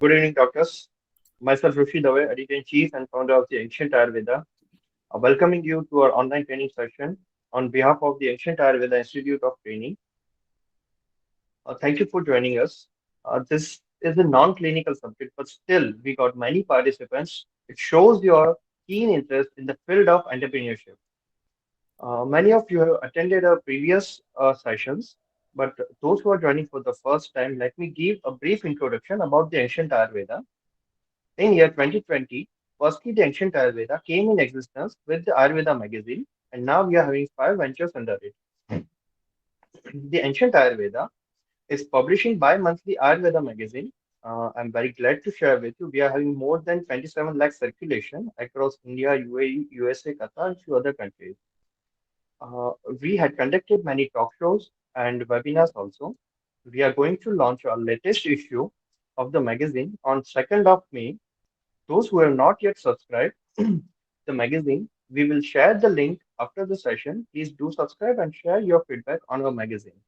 Good evening, doctors. Myself, Rishi Dave, editor-in-chief and founder of the Ancient Ayurveda, welcoming you to our online training session on behalf of the Ancient Ayurveda Institute of Training. Thank you for joining us. This is a non-clinical subject, but still, we got many participants. It shows your keen interest in the field of entrepreneurship. Many of you have attended our previous sessions, but those who are joining for the first time, let me give a brief introduction about the Ancient Ayurveda. In year 2020, firstly, the Ancient Ayurveda came in existence with the Ayurveda magazine, and now we are having five ventures under it. The Ancient Ayurveda is publishing bi-monthly Ayurveda magazine. I'm very glad to share with you, we are having more than 27 lakh circulation across India, UAE, USA, Qatar, and few other countries. We had conducted many talk shows and webinars also. We are going to launch our latest issue of the magazine on 2nd of May. Those who have not yet subscribed the magazine, we will share the link after the session. Please do subscribe and share your feedback on our magazine.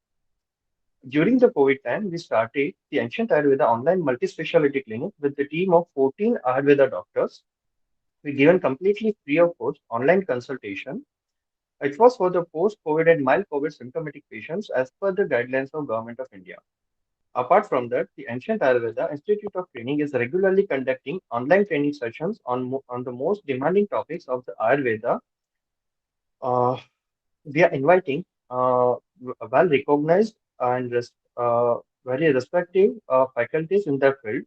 During the COVID time, we started the Ancient Ayurveda online multi-speciality clinic with the team of 14 Ayurveda doctors. We given completely free of cost online consultation. It was for the post-COVID and mild COVID symptomatic patients as per the guidelines of Government of India. Apart from that, the Ancient Ayurveda Institute of Training is regularly conducting online training sessions on the most demanding topics of the Ayurveda. Uh, we are inviting well recognized and very respective faculties in their field.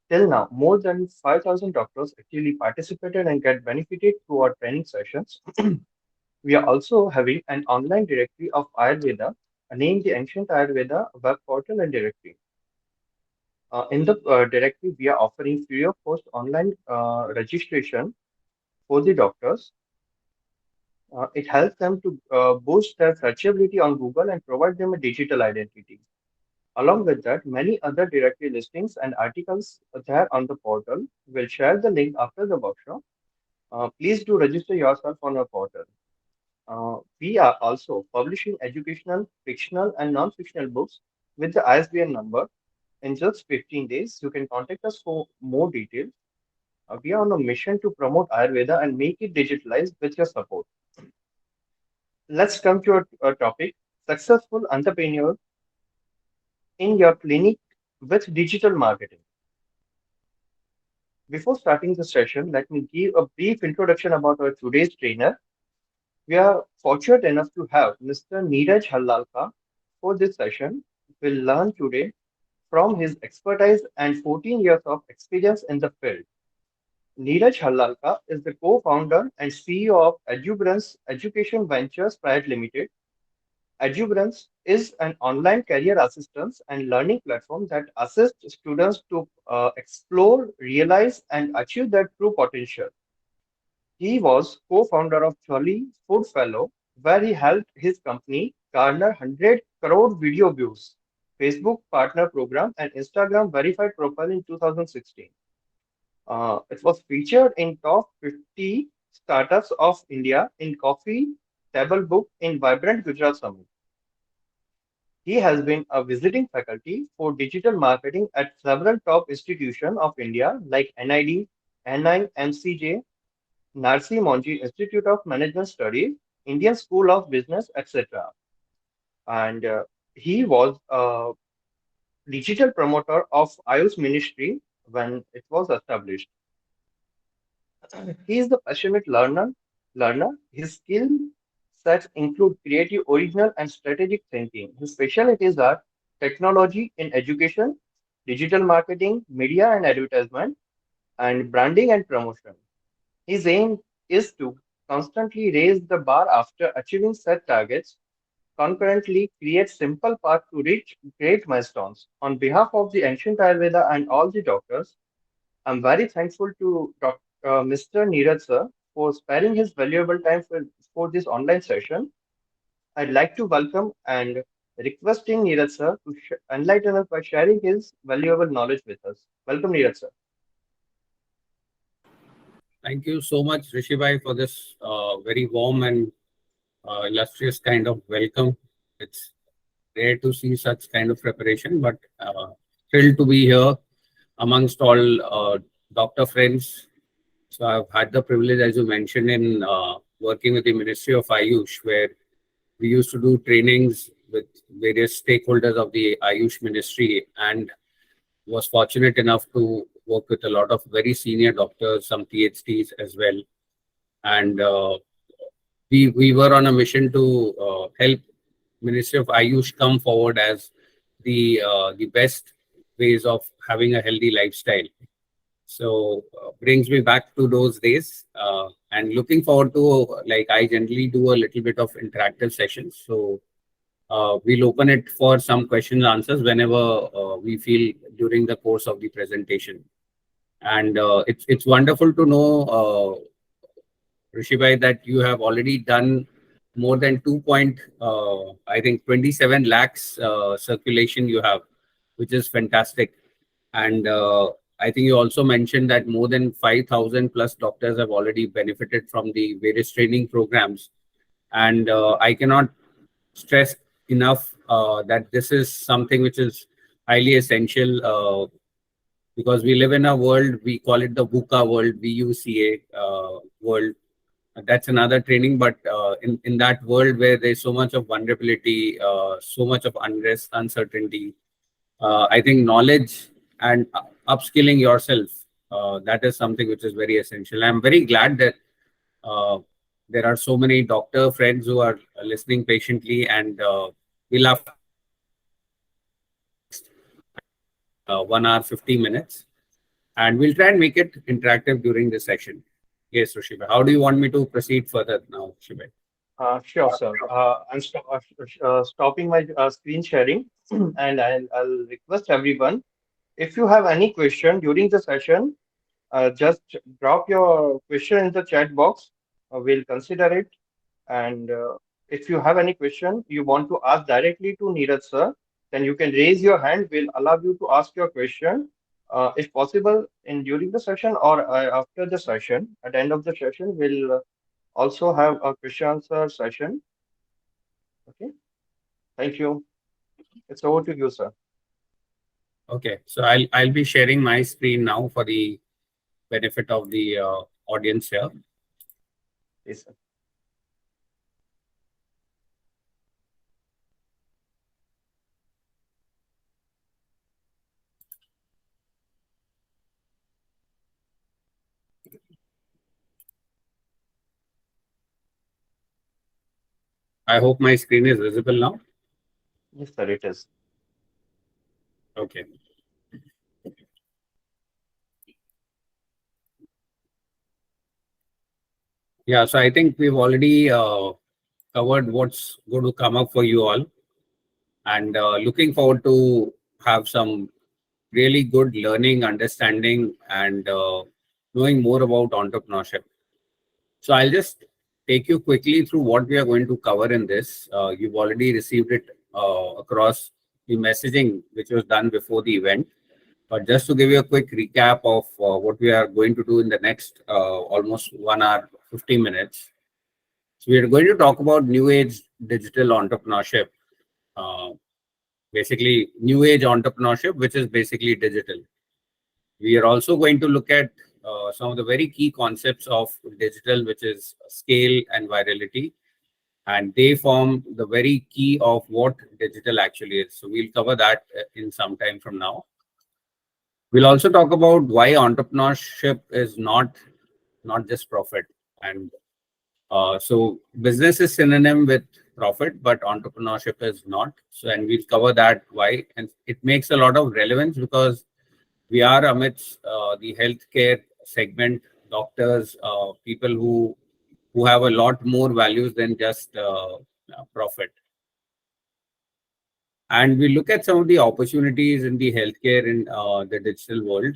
Till now, more than 5,000 doctors actually participated and get benefited through our training sessions. We are also having an online directory of Ayurveda named the Ancient Ayurveda web portal and directory. In the directory, we are offering free of cost online registration for the doctors. It helps them to boost their searchability on Google and provide them a digital identity. Along with that, many other directory listings and articles there on the portal. We'll share the link after the workshop. Please do register yourself on our portal. We are also publishing educational, fictional, and non-fictional books with the ISBN number. In just 15 days, you can contact us for more details. We are on a mission to promote Ayurveda and make it digitalized with your support. Let's come to our topic, successful entrepreneur in your clinic with digital marketing. Before starting the session, let me give a brief introduction about our today's trainer. We are fortunate enough to have Mr. Neeraj Hallalka for this session. We'll learn today from his expertise and 14 years of experience in the field. Neeraj Hallalka is the co-founder and CEO of Edubrance Education Ventures Private Limited. Edubrance is an online career assistance and learning platform that assists students to explore, realize, and achieve their true potential. He was co-founder of Jolly Food Fellow, where he helped his company garner 100 crore video views, Facebook Partner Program, and Instagram Verified Profile in 2016. It was featured in top 50 startups of India in Coffee Table Book in Vibrant Gujarat Summit. He has been a visiting faculty for digital marketing at several top institutions of India like NID, NI, MCJ, Narsi Monji Institute of Management Studies, Indian School of Business, etc. And he was a digital promoter of Ayush Ministry when it was established. He is the passionate learner. His skill sets include creative, original, and strategic thinking. His specialties are technology in education, digital marketing, media and advertisement, and branding and promotion. His aim is to constantly raise the bar after achieving set targets, concurrently create simple path to reach great milestones. On behalf of the Ancient Ayurveda and all the doctors, I'm very thankful to Mr. Neeraj sir for sparing his valuable time for this online session. I'd like to welcome and requesting Neeraj sir to enlighten us by sharing his valuable knowledge with us. Welcome, Neeraj sir. Thank you so much, Rishi Bhai, for this very warm and illustrious kind of welcome. It's rare to see such kind of preparation, but thrilled to be here amongst all doctor friends. So I've had the privilege, as you mentioned, in working with the Ministry of Ayush, where we used to do trainings with various stakeholders of the Ayush Ministry, and was fortunate enough to work with a lot of very senior doctors, some PhDs as well. And we were on a mission to help Ministry of Ayush come forward as the best ways of having a healthy lifestyle. So brings me back to those days, and looking forward to, like, I generally do a little bit of interactive sessions. So we'll open it for some questions and answers whenever we feel during the course of the presentation. And it's wonderful to know, Rishi bhai, that you have already done more than 27 lakhs circulation you have, which is fantastic. And I think you also mentioned that more than 5,000 plus doctors have already benefited from the various training programs. And I cannot stress enough that this is something which is highly essential, because we live in a world, we call it the VUCA world, VUCA world. That's another training, but in that world where there's so much of vulnerability, so much of unrest, uncertainty, I think knowledge and upskilling yourself, that is something which is very essential. I'm very glad that uh, there are so many doctor friends who are listening patiently, and we'll have 1 hour, 50 minutes, and we'll try and make it interactive during this session. Yes, Rushibai. How do you want me to proceed further now, Rushibai? Sure, sir. Stopping my screen sharing, and I'll request everyone, if you have any question during the session, just drop your question in the chat box. We'll consider it. And if you have any question you want to ask directly to Neeraj sir, then you can raise your hand. We'll allow you to ask your question, if possible, in during the session or after the session. At the end of the session, we'll also have a question answer session. Okay. Thank you. It's over to you, sir. Okay, so I'll be sharing my screen now for the benefit of the audience here. Yes, sir. I hope my screen is visible now. Yes, sir, it is. Okay. Yeah, so I think we've already covered what's going to come up for you all, and looking forward to have some really good learning, understanding, and knowing more about entrepreneurship. So I'll just take you quickly through what we are going to cover in this. You've already received it across the messaging which was done before the event. But just to give you a quick recap of what we are going to do in the next almost 1 hour, 50 minutes. So we are going to talk about new age digital entrepreneurship. Basically, new age entrepreneurship, which is basically digital. We are also going to look at some of the very key concepts of digital, which is scale and virality. And they form the very key of what digital actually is. So we'll cover that in some time from now. We'll also talk about why entrepreneurship is not just profit. And so business is synonym with profit, but entrepreneurship is not. So, and we'll cover that why. And it makes a lot of relevance because we are amidst the healthcare segment, doctors, people who have a lot more values than just profit. And we look at some of the opportunities in the healthcare in the digital world.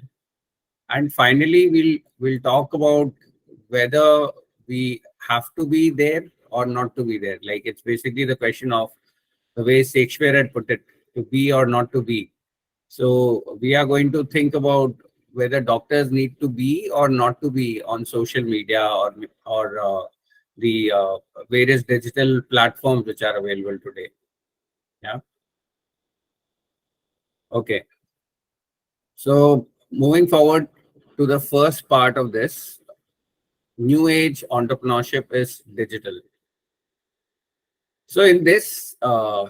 And finally, we'll talk about whether we have to be there or not to be there. Like, it's basically the question of the way Shakespeare had put it, to be or not to be. So we are going to think about whether doctors need to be or not to be on social media or the various digital platforms which are available today. Yeah. Okay. So moving forward to the first part of this, new age entrepreneurship is digital. So in this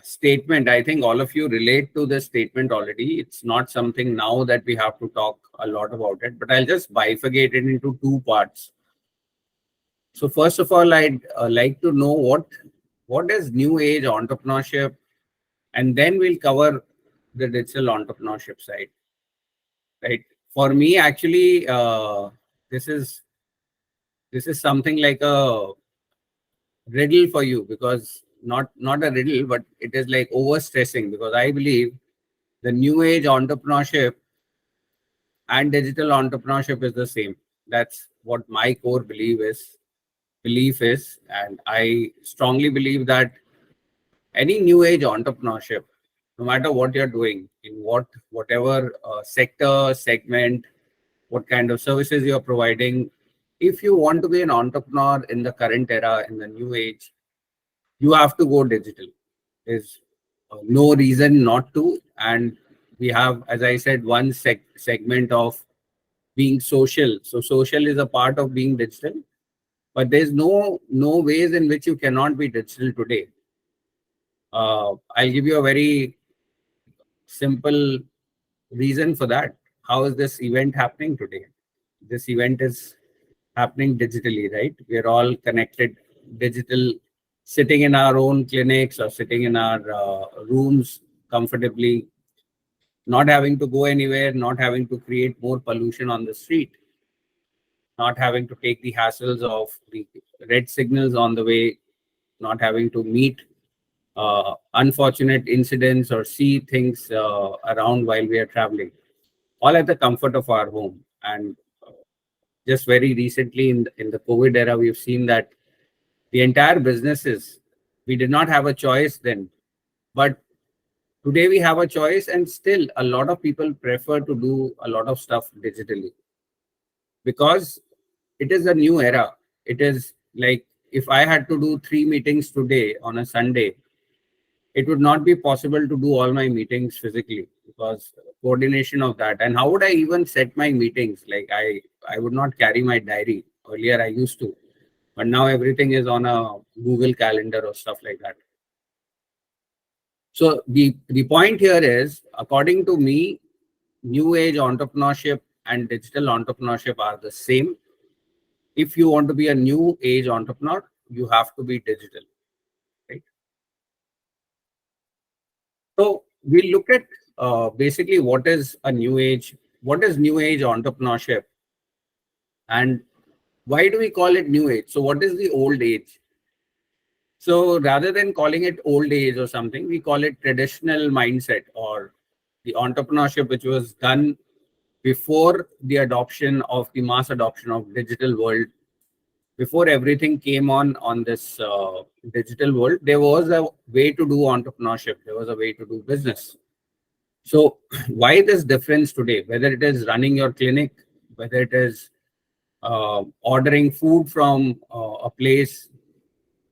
statement, I think all of you relate to this statement already. It's not something now that we have to talk a lot about it, but I'll just bifurcate it into two parts. So first of all, I'd like to know what is new age entrepreneurship, and then we'll cover the digital entrepreneurship side. Right? For me, actually, this is something like a riddle for you, because not a riddle, but it is like over stressing, because I believe the new age entrepreneurship and digital entrepreneurship is the same. That's what my core belief is, and I strongly believe that any new age entrepreneurship, no matter what you're doing, in whatever sector, segment, what kind of services you're providing, if you want to be an entrepreneur in the current era, in the new age, you have to go digital. There's no reason not to. And we have, as I said, one segment of being social. So social is a part of being digital, but there's no ways in which you cannot be digital today. I'll give you a very simple reason for that. How is this event happening today? This event is happening digitally, right? We're all connected digital, sitting in our own clinics or sitting in our rooms comfortably, not having to go anywhere, not having to create more pollution on the street, not having to take the hassles of the red signals on the way, not having to meet unfortunate incidents or see things around while we are traveling, all at the comfort of our home. And just very recently in the COVID era, we've seen that the entire businesses, we did not have a choice then, but today we have a choice, and still a lot of people prefer to do a lot of stuff digitally, because it is a new era. It is like, if I had to do 3 meetings today on a Sunday, it would not be possible to do all my meetings physically, because coordination of that. And how would I even set my meetings? Like I would not carry my diary. Earlier I used to, but now everything is on a Google Calendar or stuff like that. So the point here is, according to me, new age entrepreneurship and digital entrepreneurship are the same. If you want to be a new age entrepreneur, you have to be digital, right? So we look at basically what is new age entrepreneurship, and why do we call it new age? So what is the old age? So rather than calling it old age or something, we call it traditional mindset, or the entrepreneurship which was done before the adoption of the mass adoption of digital world. Before everything came on this digital world, there was a way to do entrepreneurship. There was a way to do business. So why this difference today? Whether it is running your clinic, whether it is ordering food from a place,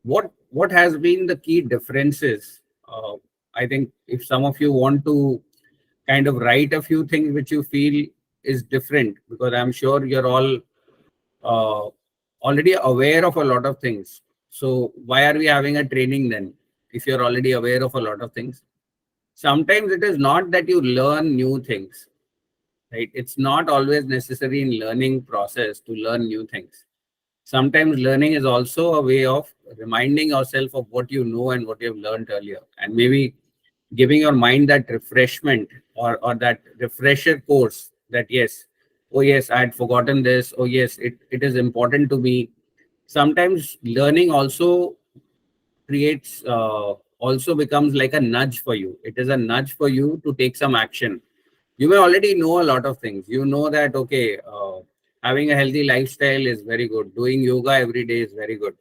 what has been the key differences? I think if some of you want to kind of write a few things which you feel is different, because I'm sure you're all already aware of a lot of things. So why are we having a training then, if you're already aware of a lot of things? Sometimes it is not that you learn new things, right? It's not always necessary in learning process to learn new things. Sometimes learning is also a way of reminding yourself of what you know and what you have learned earlier, and maybe giving your mind that refreshment, or that refresher course, that yes, oh yes, I had forgotten this, oh yes, it is important to me. Sometimes learning also creates also becomes like a nudge for you. It is a nudge for you to take some action. You may already know a lot of things. You know that, okay, having a healthy lifestyle is very good, doing yoga every day is very good,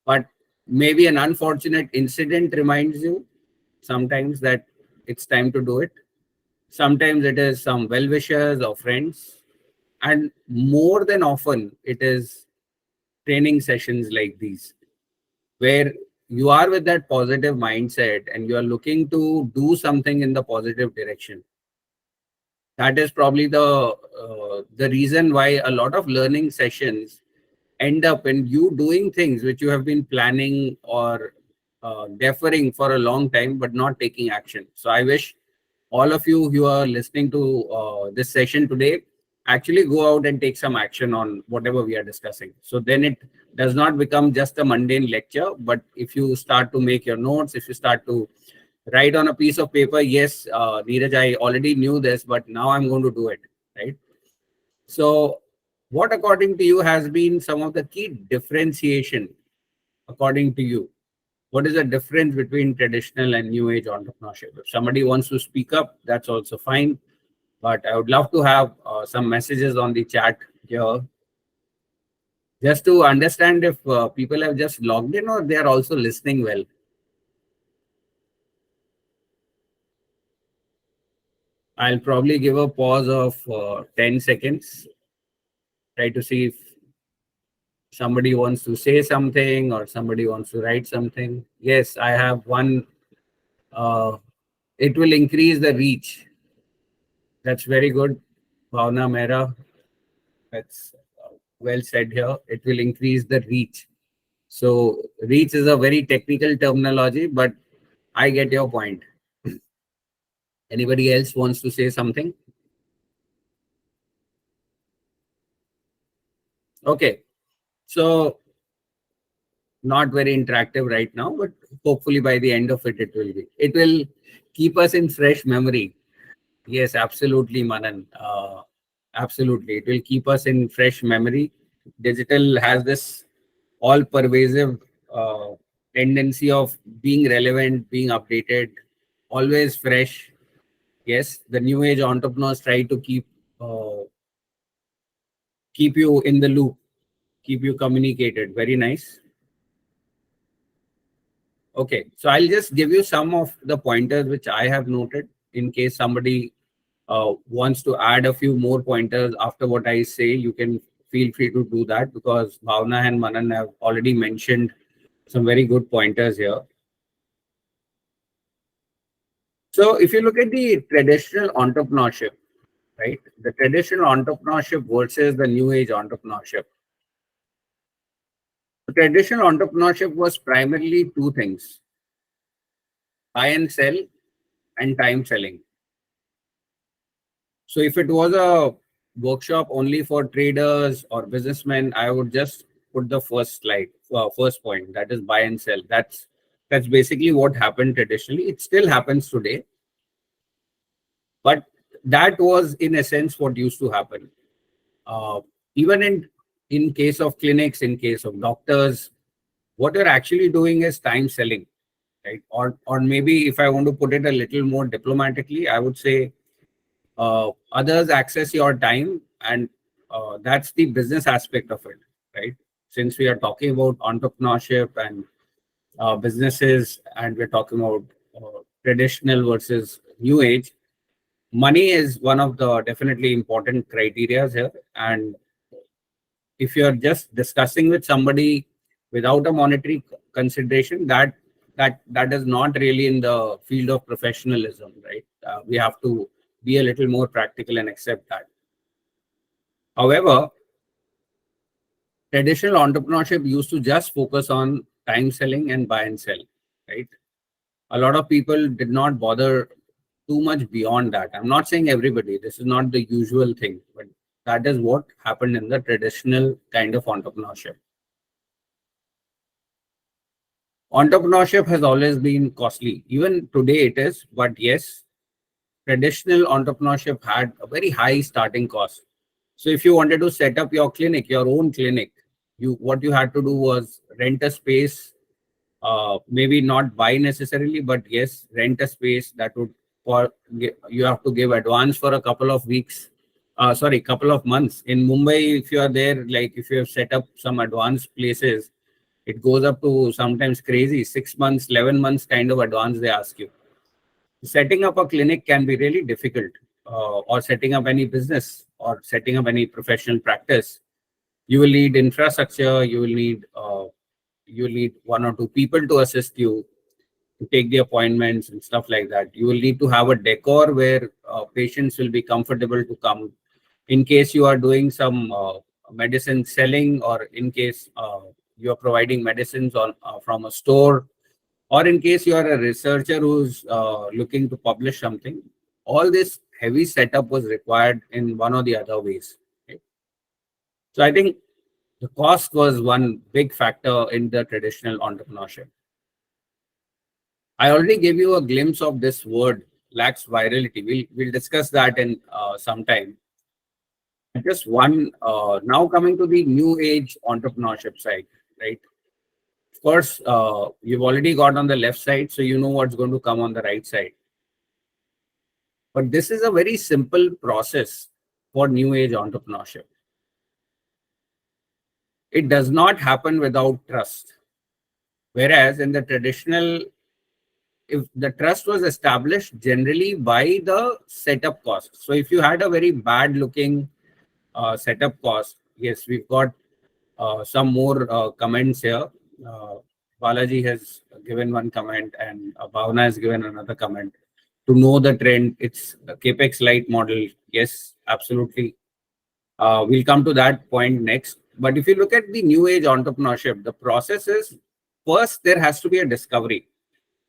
but maybe an unfortunate incident reminds you sometimes that it's time to do it. Sometimes it is some well-wishers or friends, and more than often it is training sessions like these, where you are with that positive mindset and you are looking to do something in the positive direction. That is probably the reason why a lot of learning sessions end up in you doing things which you have been planning or deferring for a long time, but not taking action. So I wish all of you who are listening to this session today actually go out and take some action on whatever we are discussing. So then it does not become just a mundane lecture, but if you start to make your notes, if you start to write on a piece of paper, yes, Neeraj, I already knew this, but now I'm going to do it, right? So what according to you has been some of the key differentiation according to you? What is the difference between traditional and new age entrepreneurship? If somebody wants to speak up, that's also fine. But I would love to have some messages on the chat here, just to understand if people have just logged in or they are also listening well. I'll probably give a pause of 10 seconds, try to see if somebody wants to say something or somebody wants to write something. Yes, I have one. It will increase the reach. That's very good. Bhavna Mehra, that's well said here. It will increase the reach. So reach is a very technical terminology, but I get your point. Anybody else wants to say something? Okay. So not very interactive right now, but hopefully by the end of it, it will be. It will keep us in fresh memory. Yes, absolutely, Manan. Absolutely. It will keep us in fresh memory. Digital has this all pervasive tendency of being relevant, being updated, always fresh. Yes, the new age entrepreneurs try to keep you in the loop, keep you communicated. Very nice. Okay, so I'll just give you some of the pointers which I have noted in case somebody wants to add a few more pointers after what I say. You can feel free to do that because Bhavna and Manan have already mentioned some very good pointers here. So if you look at the traditional entrepreneurship, right, the traditional entrepreneurship versus the new age entrepreneurship. The traditional entrepreneurship was primarily two things: buy and sell and time selling. So if it was a workshop only for traders or businessmen, I would just put the first slide, first point, that is buy and sell. That's basically what happened traditionally. It still happens today, but that was in a sense what used to happen. Even in case of clinics, in case of doctors, what you're actually doing is time selling, right? Or maybe if I want to put it a little more diplomatically, I would say others access your time, and that's the business aspect of it, right? Since we are talking about entrepreneurship and businesses, and we're talking about traditional versus new age, money is one of the definitely important criteria here. And if you're just discussing with somebody without a monetary consideration, that is not really in the field of professionalism, right? We have to be a little more practical and accept that. However, traditional entrepreneurship used to just focus on time selling and buy and sell, right? A lot of people did not bother too much beyond that. I'm not saying everybody, this is not the usual thing, but that is what happened in the traditional kind of entrepreneurship. Entrepreneurship has always been costly. Even today it is, but yes, traditional entrepreneurship had a very high starting cost. So if you wanted to set up your clinic, your own clinic, what you had to do was rent a space, maybe not buy necessarily, but yes, rent a space. That would, for you have to give advance for a couple of weeks, couple of months. In Mumbai, if you are there, like if you have set up some advanced places, it goes up to sometimes crazy 6 months, 11 months kind of advance they ask you. Setting up a clinic can be really difficult, or setting up any business or setting up any professional practice. You will need infrastructure. You will need one or two people to assist you. to take the appointments and stuff like that. You will need to have a decor where patients will be comfortable to come. In case you are doing some medicine selling, or in case you are providing medicines on from a store, or in case you are a researcher who's looking to publish something, all this heavy setup was required in one or the other ways. Okay? So I think the cost was one big factor in the traditional entrepreneurship. I already gave you a glimpse of this word, lacks virality. We'll discuss that in some time. Just one, now coming to the new age entrepreneurship side, right? Of course, you've already got on the left side, so you know what's going to come on the right side. But this is a very simple process for new age entrepreneurship. It does not happen without trust. Whereas in the traditional, if the trust was established generally by the setup cost. So if you had a very bad looking setup cost, yes, we've got some more comments here. Balaji has given one comment, and Bhavna has given another comment. To know the trend, it's a capex light model. Yes, absolutely. We'll come to that point next. But if you look at the new age entrepreneurship, the process is, first there has to be a discovery.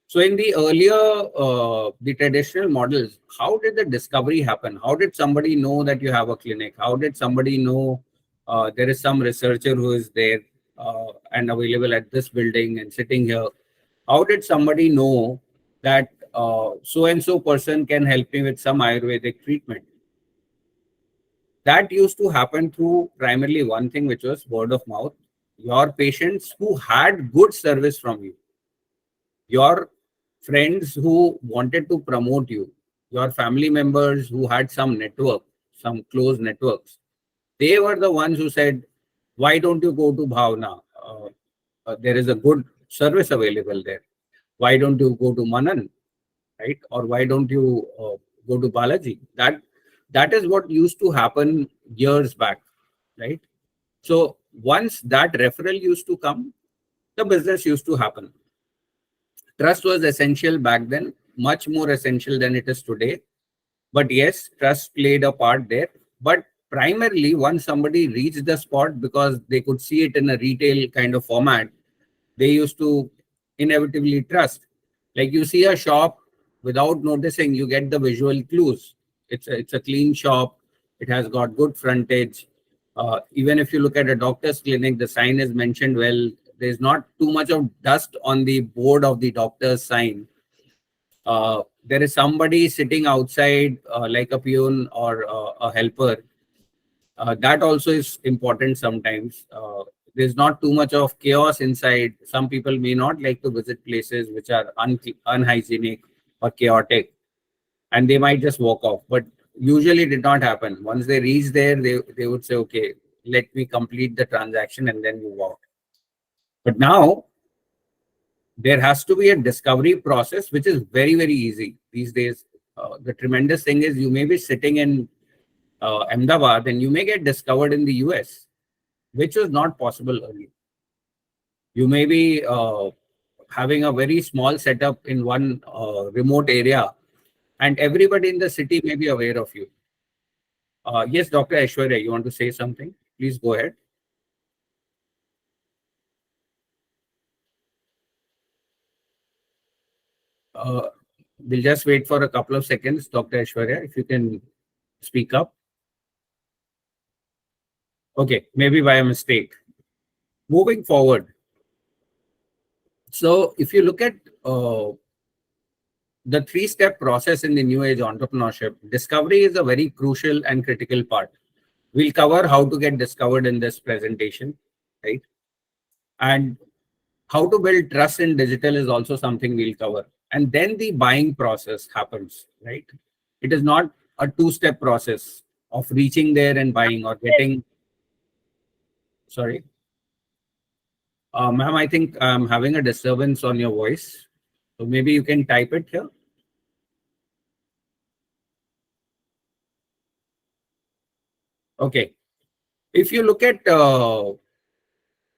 So in the earlier, the traditional models, how did the discovery happen? How did somebody know that you have a clinic? How did somebody know there is some researcher who is there and available at this building and sitting here? How did somebody know that so-and-so person can help me with some Ayurvedic treatment? That used to happen through primarily one thing, which was word of mouth. Your patients who had good service from you, your friends who wanted to promote you, your family members who had some network, some close networks, they were the ones who said, why don't you go to Bhavna? There is a good service available there. Why don't you go to Manan, right? Or why don't you go to Balaji? That is what used to happen years back, right? So once that referral used to come, the business used to happen. Trust was essential back then, much more essential than it is today. But yes, trust played a part there. But primarily, once somebody reached the spot, because they could see it in a retail kind of format, they used to inevitably trust. Like you see a shop, without noticing, you get the visual clues. It's a clean shop. It has got good frontage. Even if you look at a doctor's clinic, the sign is mentioned well. There's not too much of dust on the board of the doctor's sign. There is somebody sitting outside like a peon or a helper. That also is important sometimes. There's not too much of chaos inside. Some people may not like to visit places which are unhygienic or chaotic, and they might just walk off. But usually it did not happen. Once they reach there, they would say, okay, let me complete the transaction and then move out. But now there has to be a discovery process, which is very, very easy these days. The tremendous thing is you may be sitting in Ahmedabad and you may get discovered in the US, which was not possible earlier. You may be having a very small setup in one remote area, and everybody in the city may be aware of you. Yes, Dr. Aishwarya, you want to say something? Please go ahead. We'll just wait for a couple of seconds, Dr. Aishwarya, if you can speak up. Okay, maybe by a mistake. Moving forward. So if you look at the three-step process in the new age entrepreneurship, discovery is a very crucial and critical part. We'll cover how to get discovered in this presentation, right? And how to build trust in digital is also something we'll cover. And then the buying process happens, right? It is not a two-step process of reaching there and buying or getting. Sorry. Ma'am, I think I'm having a disturbance on your voice. So maybe you can type it here. Okay. If you look at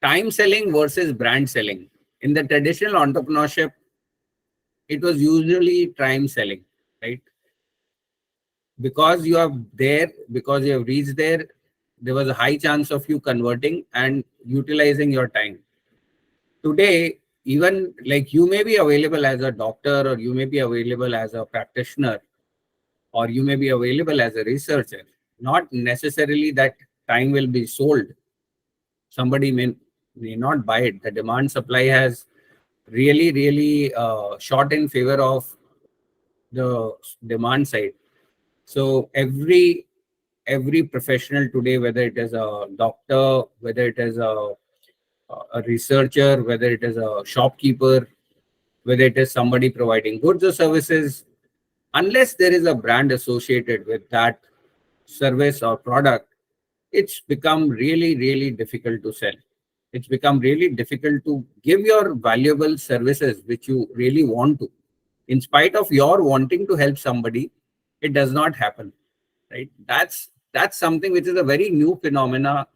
time selling versus brand selling, in the traditional entrepreneurship, it was usually time selling, right? Because you are there, because you have reached there, there was a high chance of you converting and utilizing your time. Today, even like you may be available as a doctor, or you may be available as a practitioner, or you may be available as a researcher. Not necessarily that time will be sold. Somebody may not buy it. The demand supply has really shot in favor of the demand side. So every professional today, whether it is a doctor, whether it is a researcher, whether it is a shopkeeper, whether it is somebody providing goods or services, unless there is a brand associated with that service or product, it's become really difficult to sell. It's become really difficult to give your valuable services which you really want to. In spite of your wanting to help somebody, it does not happen, right? That's something which is a very new phenomena.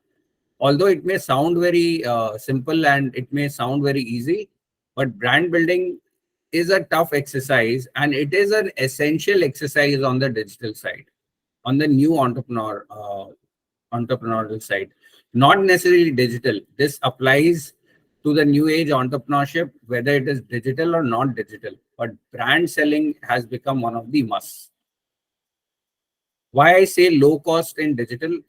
Although it may sound very simple and it may sound very easy, but brand building is a tough exercise, and it is an essential exercise on the digital side, on the new entrepreneurial side. Not necessarily digital. This applies to the new age entrepreneurship, whether it is digital or not digital. But brand selling has become one of the musts. Why I say low cost in digital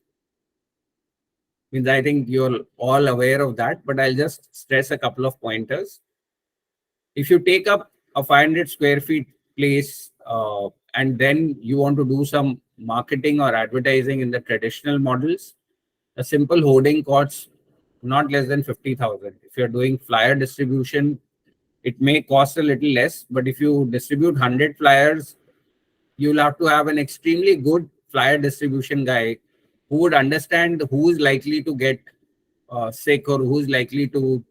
means I think you're all aware of that, but I'll just stress a couple of pointers. If you take up a 500 square feet place, and then you want to do some marketing or advertising in the traditional models, a simple hoarding costs not less than 50,000. If you're doing flyer distribution, it may cost a little less, but if you distribute 100 flyers, you'll have to have an extremely good flyer distribution guy who would understand who's likely to get sick or who's likely to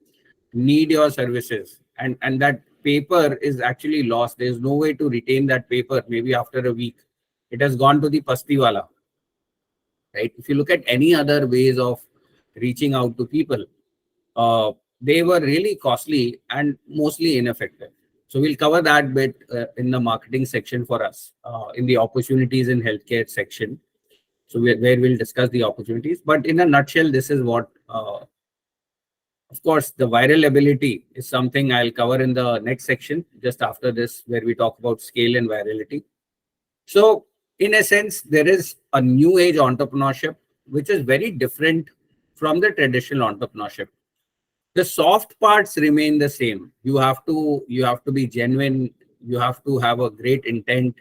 need your services. And that paper is actually lost. There's no way to retain that paper. Maybe after a week, it has gone to the pastiwala, right? If you look at any other ways of reaching out to people, they were really costly and mostly ineffective. So we'll cover that bit in the marketing section for us, in the opportunities in healthcare section. So where we'll discuss the opportunities. But in a nutshell, this is what, of course, the viral ability is something I'll cover in the next section, just after this, where we talk about scale and virality. So in a sense, there is a new age entrepreneurship, which is very different from the traditional entrepreneurship. The soft parts remain the same. You have to be genuine. You have to have a great intent.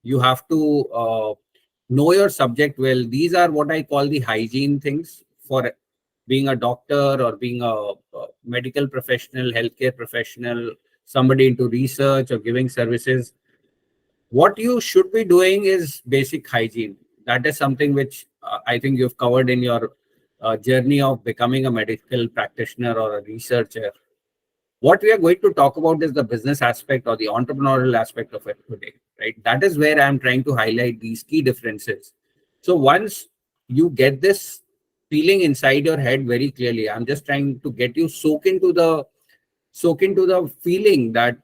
You have to know your subject well. These are what I call the hygiene things for being a doctor or being a medical professional, healthcare professional, somebody into research or giving services. What you should be doing is basic hygiene. That is something which I think you've covered in your journey of becoming a medical practitioner or a researcher. What we are going to talk about is the business aspect or the entrepreneurial aspect of it today, right? That is where I'm trying to highlight these key differences. So once you get this feeling inside your head very clearly, I'm just trying to get you soak into the feeling that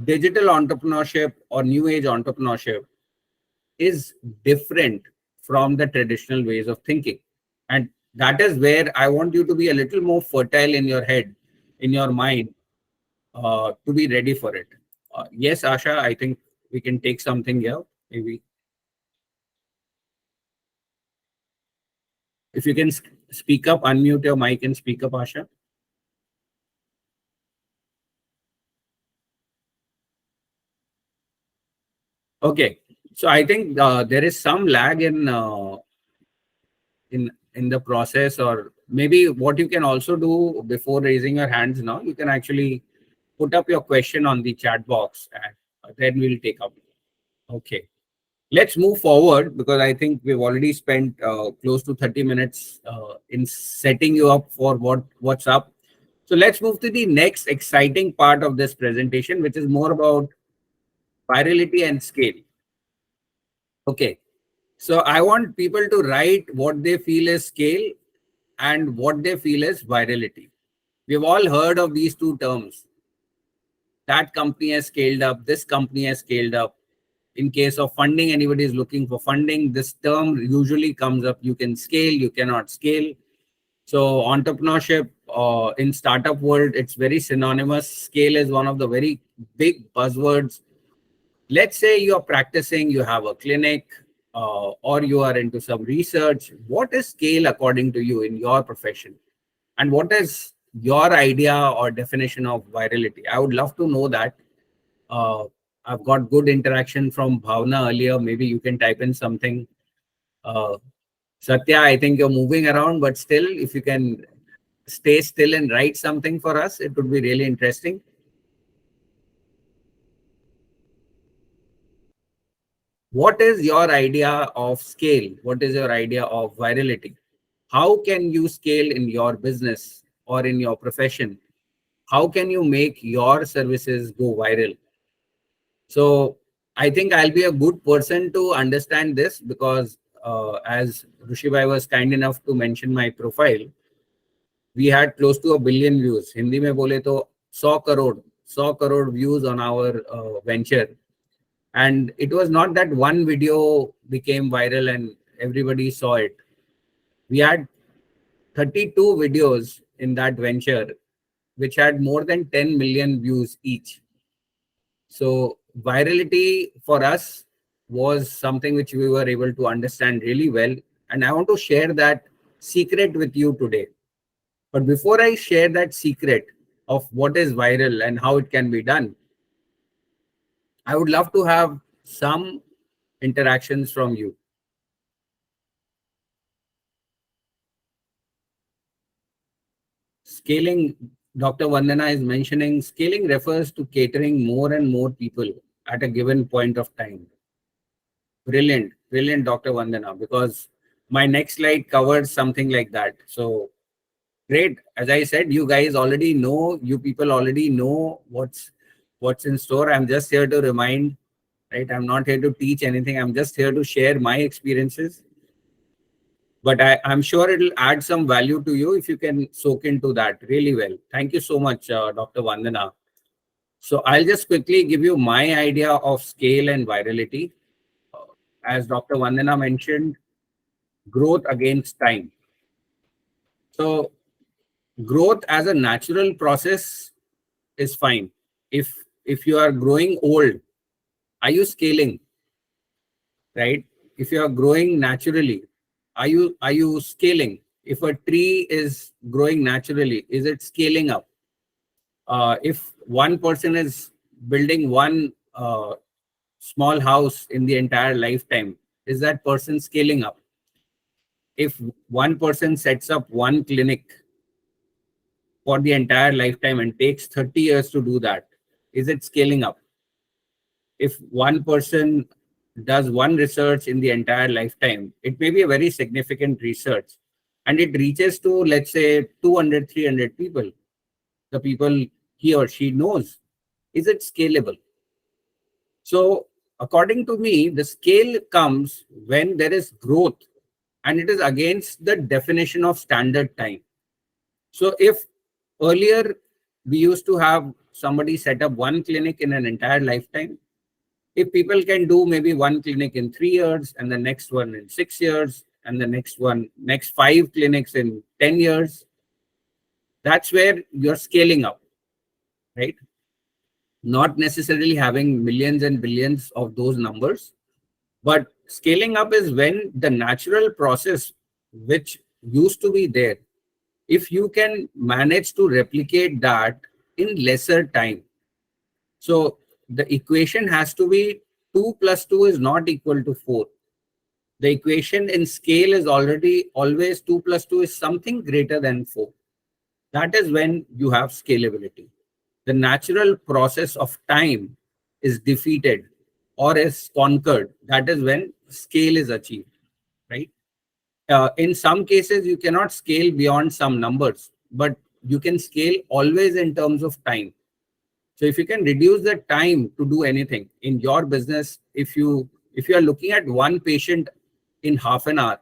digital entrepreneurship or new age entrepreneurship is different from the traditional ways of thinking. And that is where I want you to be a little more fertile in your head, in your mind, to be ready for it. Yes, Asha, I think we can take something here. Maybe if you can speak up, unmute your mic and speak up, Asha. Okay, so I think there is some lag in the process, or maybe what you can also do before raising your hands now, you can actually put up your question on the chat box, and then we'll take up. Okay, let's move forward, because I think we've already spent close to 30 minutes in setting you up for what's up. So let's move to the next exciting part of this presentation, which is more about virality and scale. Okay, so I want people to write what they feel is scale and what they feel is virality. We've all heard of these two terms. that company has scaled up, this company has scaled up. In case of funding, anybody is looking for funding, this term usually comes up. You can scale, you cannot scale. So entrepreneurship in startup world, it's very synonymous. Scale is one of the very big buzzwords. Let's say you're practicing, you have a clinic, or you are into some research. What is scale according to you in your profession? And what is your idea or definition of virality? I would love to know that. Uh, I've got good interaction from Bhavna earlier. Maybe you can type in something. Uh, Satya, I think you're moving around, but still, if you can stay still and write something for us, it would be really interesting. What is your idea of scale? What is your idea of virality? How can you scale in your business or in your profession? How can you make your services go viral? So I think I'll be a good person to understand this because as Rushibai was kind enough to mention my profile, we had close to 1 billion views. Hindi mein bole to 100 crore views on our venture. And it was not that one video became viral and everybody saw it. We had 32 videos in that venture, which had more than 10 million views each. So virality for us was something which we were able to understand really well. And I want to share that secret with you today. But before I share that secret of what is viral and how it can be done, I would love to have some interactions from you. Scaling, Dr. Vandana is mentioning, scaling refers to catering more and more people at a given point of time. Brilliant, brilliant, Dr. Vandana, because my next slide covers something like that. So great. As I said, you guys already know, you people already know what's in store. I'm just here to remind, right? I'm not here to teach anything. I'm just here to share my experiences. But I'm sure it'll add some value to you if you can soak into that really well. Thank you so much, Dr. Vandana. So I'll just quickly give you my idea of scale and virality. As Dr. Vandana mentioned, growth against time. So growth as a natural process is fine. If you are growing old, are you scaling? Right? If you are growing naturally, are you scaling? If a tree is growing naturally, is it scaling up? If one person is building one small house in the entire lifetime, is that person scaling up? If one person sets up one clinic for the entire lifetime and takes 30 years to do that, is it scaling up? If one person does one research in the entire lifetime, it may be a very significant research and it reaches to, let's say, 200, 300 people, the people he or she knows. Is it scalable? So according to me, the scale comes when there is growth and it is against the definition of standard time. So if earlier we used to have somebody set up one clinic in an entire lifetime, if people can do maybe one clinic in 3 years and the next one in 6 years and the next 5 clinics in 10 years, that's where you're scaling up, right? Not necessarily having millions and billions of those numbers, but scaling up is when the natural process which used to be there, if you can manage to replicate that in lesser time. So the equation has to be 2 plus 2 is not equal to 4. The equation in scale is always 2 plus 2 is something greater than 4. That is when you have scalability. The natural process of time is defeated or is conquered. That is when scale is achieved, right? In some cases, you cannot scale beyond some numbers, but you can scale always in terms of time. So if you can reduce the time to do anything in your business, if you are looking at one patient in half an hour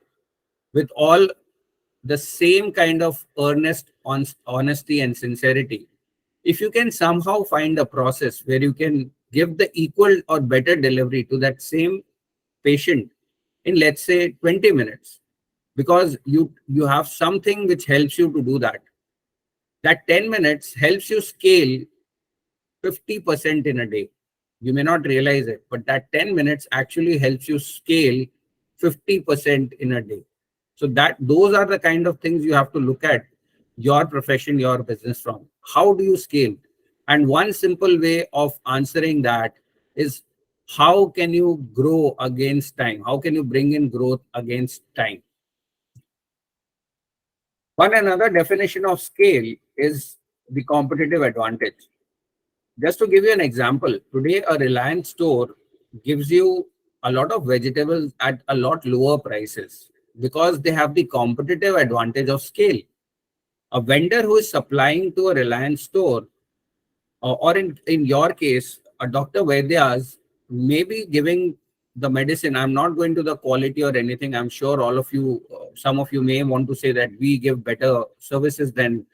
with all the same kind of honesty and sincerity, If you can somehow find a process where you can give the equal or better delivery to that same patient in, let's say, 20 minutes, because you have something which helps you to do that, that 10 minutes helps you scale 50% in a day. You may not realize it, but that 10 minutes actually helps you scale 50% in a day. So that those are the kind of things you have to look at your profession, your business from. How do you scale? And one simple way of answering that is, how can you grow against time? How can you bring in growth against time? One another definition of scale is the competitive advantage. Just to give you an example, today a Reliance store gives you a lot of vegetables at a lot lower prices because they have the competitive advantage of scale. A vendor who is supplying to a Reliance store, or in your case, a Dr. Vaidya's may be giving the medicine. I'm not going to the quality or anything. I'm sure all of you, some of you may want to say that we give better services than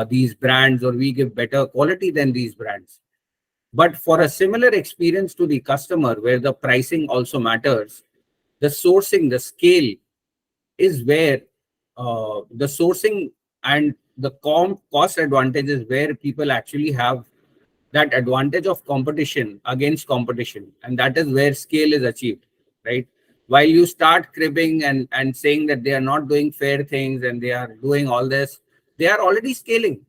these brands, or we give better quality than these brands. But for a similar experience to the customer, where the pricing also matters, the sourcing, the scale is where the sourcing and the cost advantage is where people actually have that advantage of competition against competition. And that is where scale is achieved, right? While you start cribbing and saying that they are not doing fair things and they are doing all this, they are already scaling.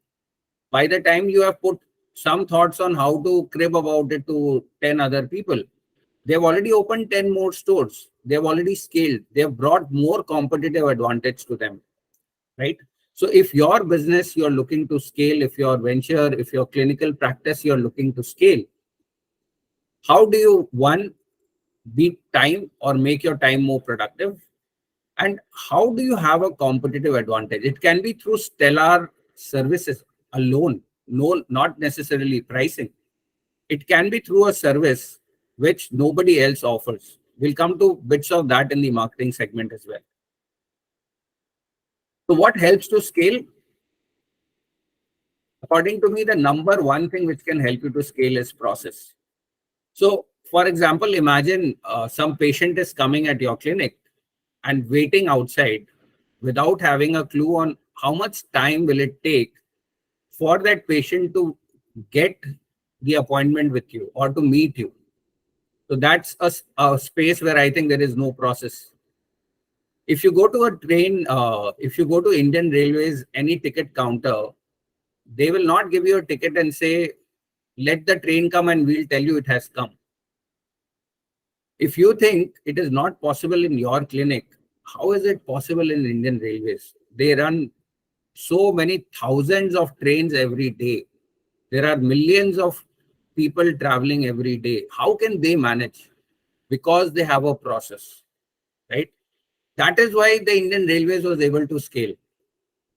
By the time you have put some thoughts on how to crib about it to 10 other people, they've already opened 10 more stores. They've already scaled. They've brought more competitive advantage to them, right? So if your business, you're looking to scale, if your venture, if your clinical practice, you're looking to scale, how do you, one, beat time or make your time more productive? And how do you have a competitive advantage? It can be through stellar services alone, no, not necessarily pricing. It can be through a service which nobody else offers. We'll come to bits of that in the marketing segment as well. So what helps to scale? According to me, the number one thing which can help you to scale is process. So, for example, imagine some patient is coming at your clinic and waiting outside without having a clue on how much time will it take for that patient to get the appointment with you or to meet you. So that's a space where I think there is no process. If you go to a train, if you go to Indian Railways, any ticket counter, they will not give you a ticket and say, let the train come and we'll tell you it has come. If you think it is not possible in your clinic, how is it possible in Indian Railways? They run so many thousands of trains every day. There are millions of people traveling every day. How can they manage? Because they have a process, right? That is why the Indian Railways was able to scale.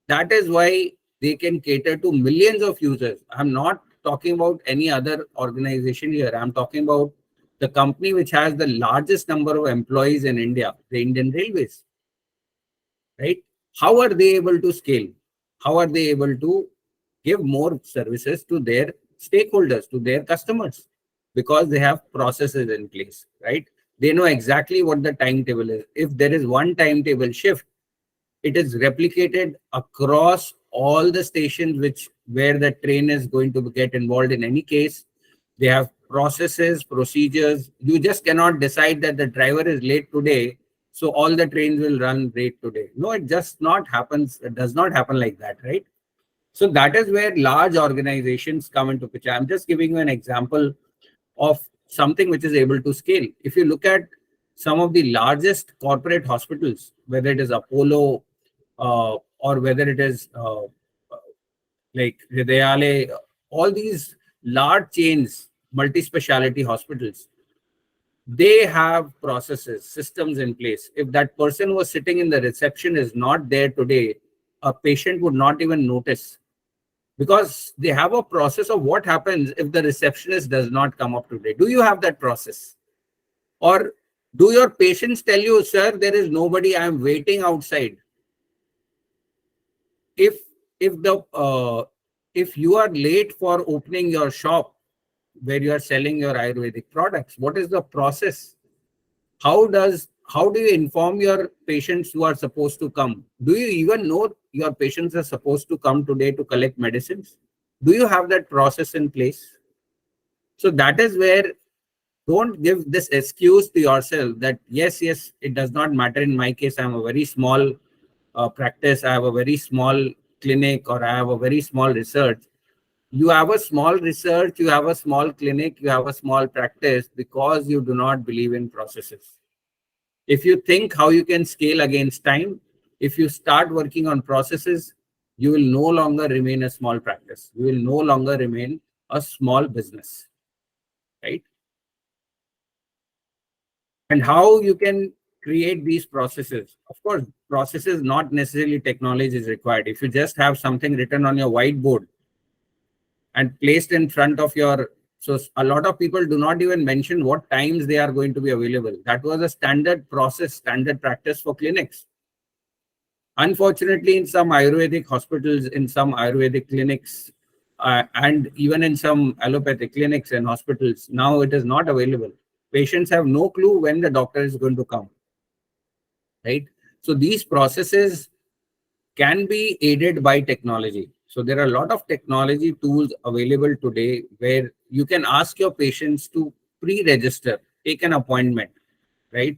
That is why they can cater to millions of users. I'm not talking about any other organization here. I'm talking about the company which has the largest number of employees in India, the Indian Railways, right? How are they able to scale? How are they able to give more services to their stakeholders, to their customers? Because they have processes in place, right? They know exactly what the timetable is. If there is one timetable shift, it is replicated across all the stations where the train is going to get involved. In any case, they have processes, procedures. You just cannot decide that the driver is late today, so all the trains will run late today. No, it just not happens. It does not happen like that, right? So that is where large organizations come into picture. I'm just giving you an example of something which is able to scale. If you look at some of the largest corporate hospitals, whether it is Apollo, or whether it is like Hridayalaya, all these large chains, multi-speciality hospitals, they have processes, systems in place. If that person who was sitting in the reception is not there today, a patient would not even notice, because they have a process of what happens if the receptionist does not come up today. Do you have that process? Or do your patients tell you, sir, there is nobody, I am waiting outside? If if you are late for opening your shop where you are selling your Ayurvedic products, what is the process? How do you inform your patients who are supposed to come? Do you even know your patients are supposed to come today to collect medicines? Do you have that process in place? So that is where, don't give this excuse to yourself that yes, it does not matter. In my case, I'm a very small practice, I have a very small clinic, or I have a very small research. You have a small research, you have a small clinic, you have a small practice because you do not believe in processes. If you think how you can scale against time, if you start working on processes, you will no longer remain a small practice. You will no longer remain a small business, right? And how you can create these processes. Of course, processes, not necessarily technology is required. If you just have something written on your whiteboard and placed in front of your, so a lot of people do not even mention what times they are going to be available. That was a standard process, standard practice for clinics. Unfortunately, in some Ayurvedic hospitals, in some Ayurvedic clinics, and even in some allopathic clinics and hospitals, now it is not available. Patients have no clue when the doctor is going to come, right? So these processes can be aided by technology. So there are a lot of technology tools available today where you can ask your patients to pre-register, take an appointment, right?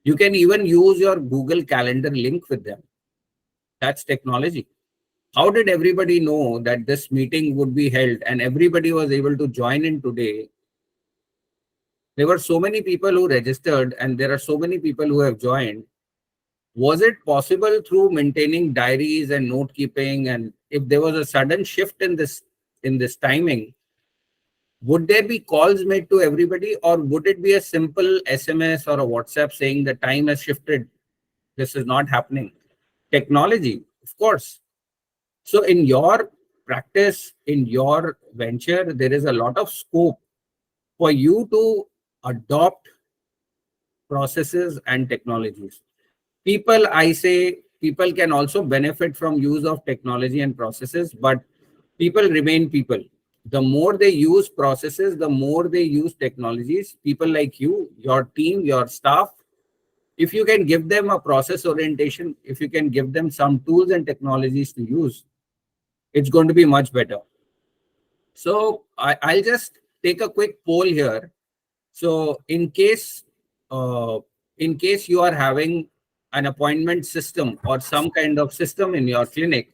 You can even use your Google Calendar link with them. That's technology. How did everybody know that this meeting would be held and everybody was able to join in today? There were so many people who registered and there are so many people who have joined. Was it possible through maintaining diaries and note keeping? And if there was a sudden shift in this timing, would there be calls made to everybody, or would it be a simple SMS or a WhatsApp saying the time has shifted? This is not happening. Technology, of course. So in your practice, in your venture, there is a lot of scope for you to adopt processes and technologies. I say people can also benefit from use of technology and processes, but people remain people. The more they use processes, the more they use technologies. People like you, your team, your staff, if you can give them a process orientation, if you can give them some tools and technologies to use, it's going to be much better. So I'll just take a quick poll here. So in case you are having an appointment system or some kind of system in your clinic,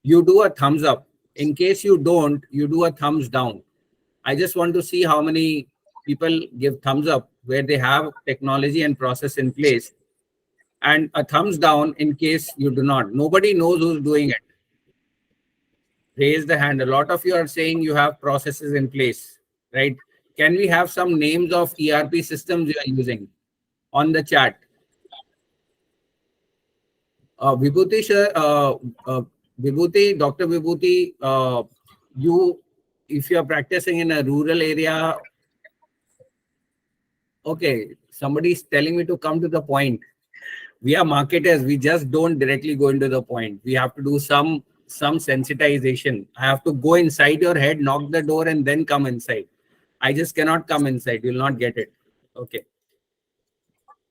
you do a thumbs up. In case you don't, you do a thumbs down. I just want to see how many people give thumbs up where they have technology and process in place, and a thumbs down in case you do not. Nobody knows who's doing it. Raise the hand. A lot of you are saying you have processes in place, right? Can we have some names of ERP systems you are using on the chat? Vibhuti, sir, Vibhuti, Dr. Vibhuti, if you are practicing in a rural area, okay, somebody is telling me to come to the point. We are marketers. We just don't directly go into the point. We have to do some sensitization. I have to go inside your head, knock the door, and then come inside. I just cannot come inside. You'll not get it. Okay.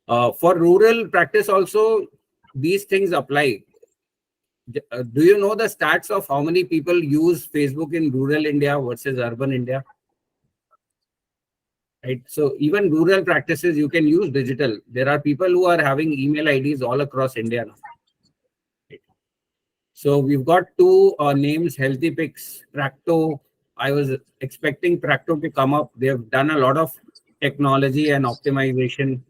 For rural practice also, these things apply. Do you know the stats of how many people use Facebook in rural India versus urban India? Right. So even rural practices, you can use digital. There are people who are having email IDs all across India now. Right. So we've got two names, Healthy Picks, Practo. I was expecting Practo to come up. They've done a lot of technology and optimization.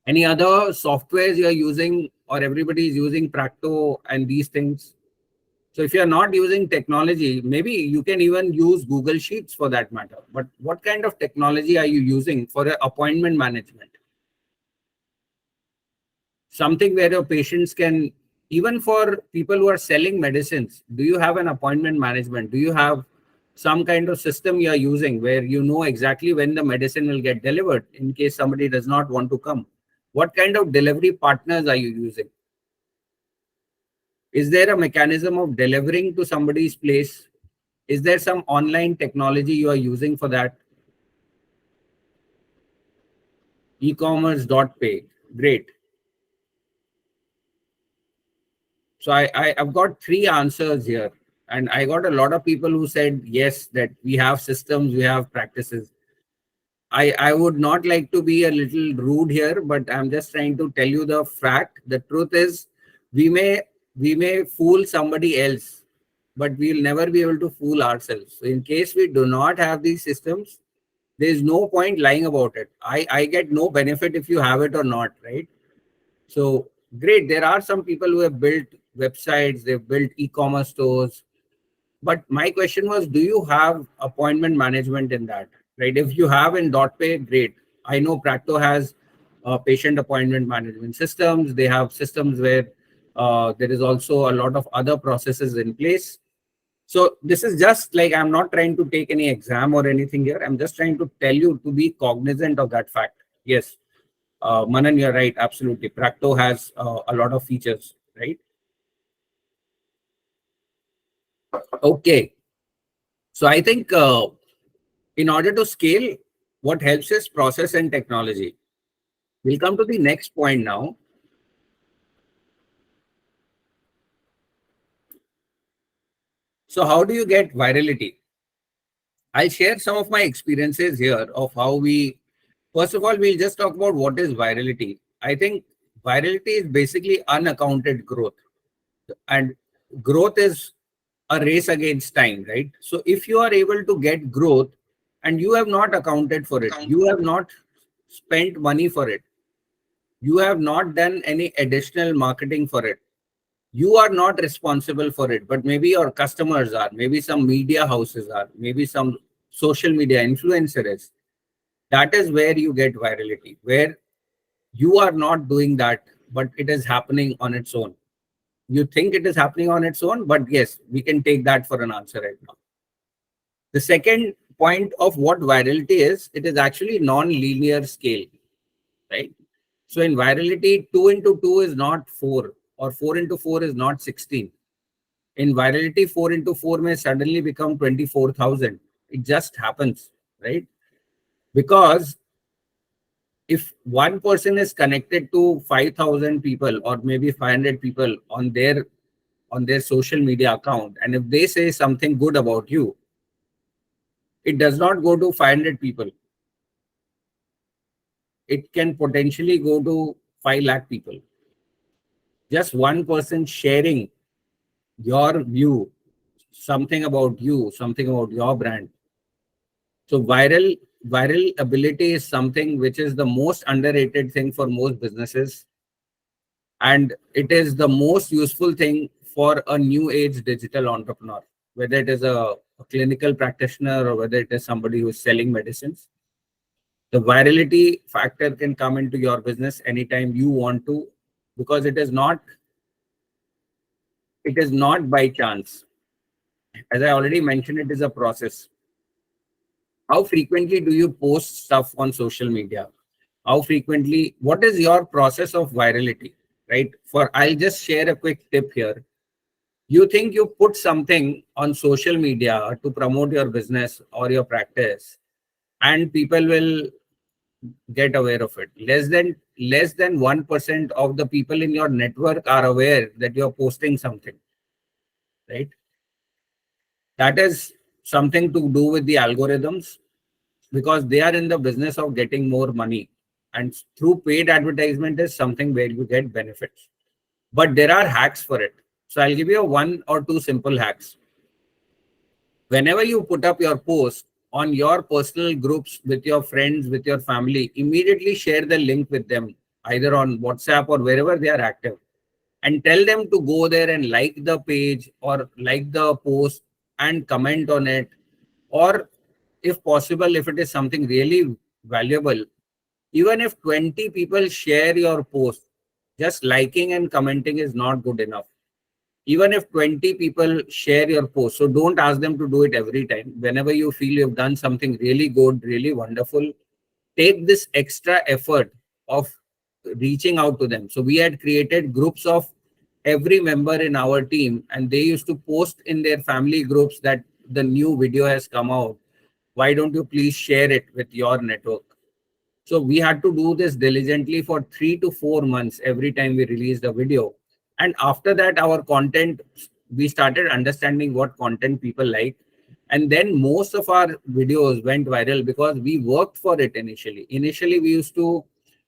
Any other softwares you are using, or everybody is using Practo and these things? So if you're not using technology, maybe you can even use Google Sheets for that matter. But what kind of technology are you using for appointment management? Something where your patients can, even for people who are selling medicines, do you have an appointment management? Do you have some kind of system you are using where you know exactly when the medicine will get delivered in case somebody does not want to come? What kind of delivery partners are you using? Is there a mechanism of delivering to somebody's place? Is there some online technology you are using for that? E-commerce.pay. Great. So I've got three answers here. And I got a lot of people who said, yes, that we have systems, we have practices. I would not like to be a little rude here, but I'm just trying to tell you the fact. The truth is, we may fool somebody else, but we'll never be able to fool ourselves. So in case we do not have these systems, there is no point lying about it. I get no benefit if you have it or not, right? So great. There are some people who have built websites, they've built e-commerce stores. But my question was, do you have appointment management in that? Right? If you have in .pay, great. I know Practo has patient appointment management systems. They have systems where there is also a lot of other processes in place. So this is just like, I'm not trying to take any exam or anything here. I'm just trying to tell you to be cognizant of that fact. Yes, Manan, you're right. Absolutely. Practo has a lot of features, right? Okay. So I think in order to scale, what helps is process and technology. We'll come to the next point now. So how do you get virality? I'll share some of my experiences here of how we, first of all, we'll just talk about what is virality. I think virality is basically unaccounted growth. And growth is a race against time, right? So if you are able to get growth and you have not accounted for it, you have not spent money for it, you have not done any additional marketing for it, you are not responsible for it, but maybe your customers are, maybe some media houses are, maybe some social media influencer is. That is where you get virality, where you are not doing that, but it is happening on its own. You think it is happening on its own, but yes, we can take that for an answer right now. The second point of what virality is, it is actually non-linear scale, right? So in virality, 2 into 2 is not 4, or 4 into 4 is not 16. In virality, 4 into 4 may suddenly become 24,000. It just happens, right? Because if one person is connected to 5,000 people or maybe 500 people on their social media account, and if they say something good about you, it does not go to 500 people. It can potentially go to 5 lakh people. Just one person sharing your view, something about you, something about your brand. So viral ability is something which is the most underrated thing for most businesses. And it is the most useful thing for a new age digital entrepreneur, whether it is a clinical practitioner or whether it is somebody who is selling medicines. The virality factor can come into your business anytime you want to, because it is not by chance. As I already mentioned, it is a process. How frequently do you post stuff on social media? How frequently, what is your process of virality, right? I'll just share a quick tip here. You think you put something on social media to promote your business or your practice, and people will get aware of it. Less than 1% of the people in your network are aware that you're posting something, right? That is something to do with the algorithms, because they are in the business of getting more money, and through paid advertisement is something where you get benefits. But there are hacks for it. So I'll give you 1 or 2 simple hacks. Whenever you put up your post on your personal groups with your friends, with your family, immediately share the link with them, either on WhatsApp or wherever they are active, and tell them to go there and like the page or like the post and comment on it. Or if possible, if it is something really valuable, even if 20 people share your post, just liking and commenting is not good enough. Even if 20 people share your post, so don't ask them to do it every time. Whenever you feel you've done something really good, really wonderful, take this extra effort of reaching out to them. So we had created groups of every member in our team, and they used to post in their family groups that the new video has come out. Why don't you please share it with your network? So we had to do this diligently for 3 to 4 months every time we released a video. And after that, our content, we started understanding what content people like. And then most of our videos went viral because we worked for it initially. Initially, we used to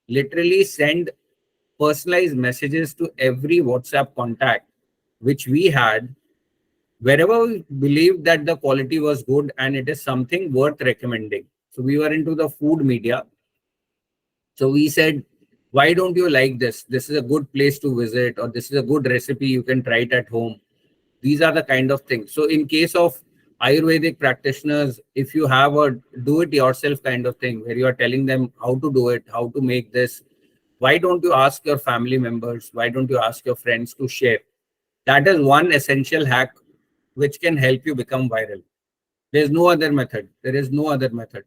literally send personalized messages to every WhatsApp contact which we had, wherever we believed that the quality was good and it is something worth recommending. So we were into the food media. So we said, why don't you like this? This is a good place to visit, or this is a good recipe. You can try it at home. These are the kind of things. So in case of Ayurvedic practitioners, if you have a do it yourself kind of thing where you are telling them how to do it, how to make this, why don't you ask your family members? Why don't you ask your friends to share? That is one essential hack which can help you become viral. There's no other method. There is no other method.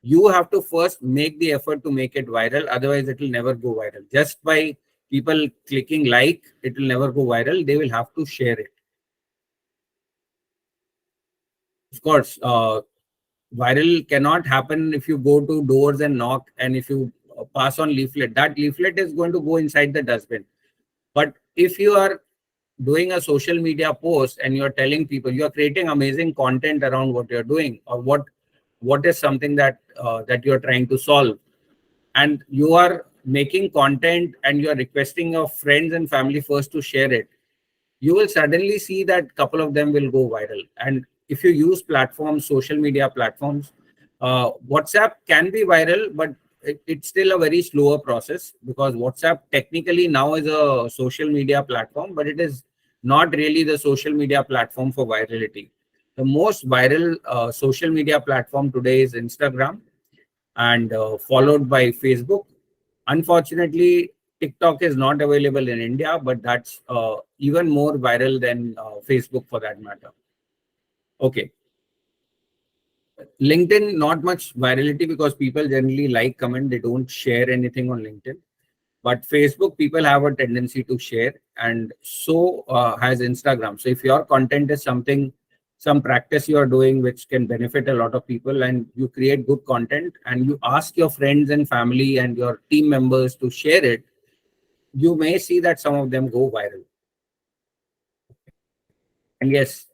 You have to first make the effort to make it viral. Otherwise, it will never go viral. Just by people clicking like, it will never go viral. They will have to share it. Of course, viral cannot happen if you go to doors and knock, and if you pass on leaflet. That leaflet is going to go inside the dustbin. But if you are doing a social media post and you're telling people, you're creating amazing content around what you're doing, or what is something that that you're trying to solve, and you are making content and you're requesting your friends and family first to share it, you will suddenly see that couple of them will go viral. And if you use platforms, social media platforms, WhatsApp can be viral, but it's still a very slower process, because WhatsApp technically now is a social media platform, but it is not really the social media platform for virality. The most viral social media platform today is Instagram, and followed by Facebook. Unfortunately, TikTok is not available in India, but that's even more viral than Facebook for that matter. Okay. LinkedIn, not much virality because people generally like, comment, they don't share anything on LinkedIn. But Facebook, people have a tendency to share, and so has Instagram. So if your content is something, some practice you are doing which can benefit a lot of people, and you create good content and you ask your friends and family and your team members to share it, you may see that some of them go viral. And yes,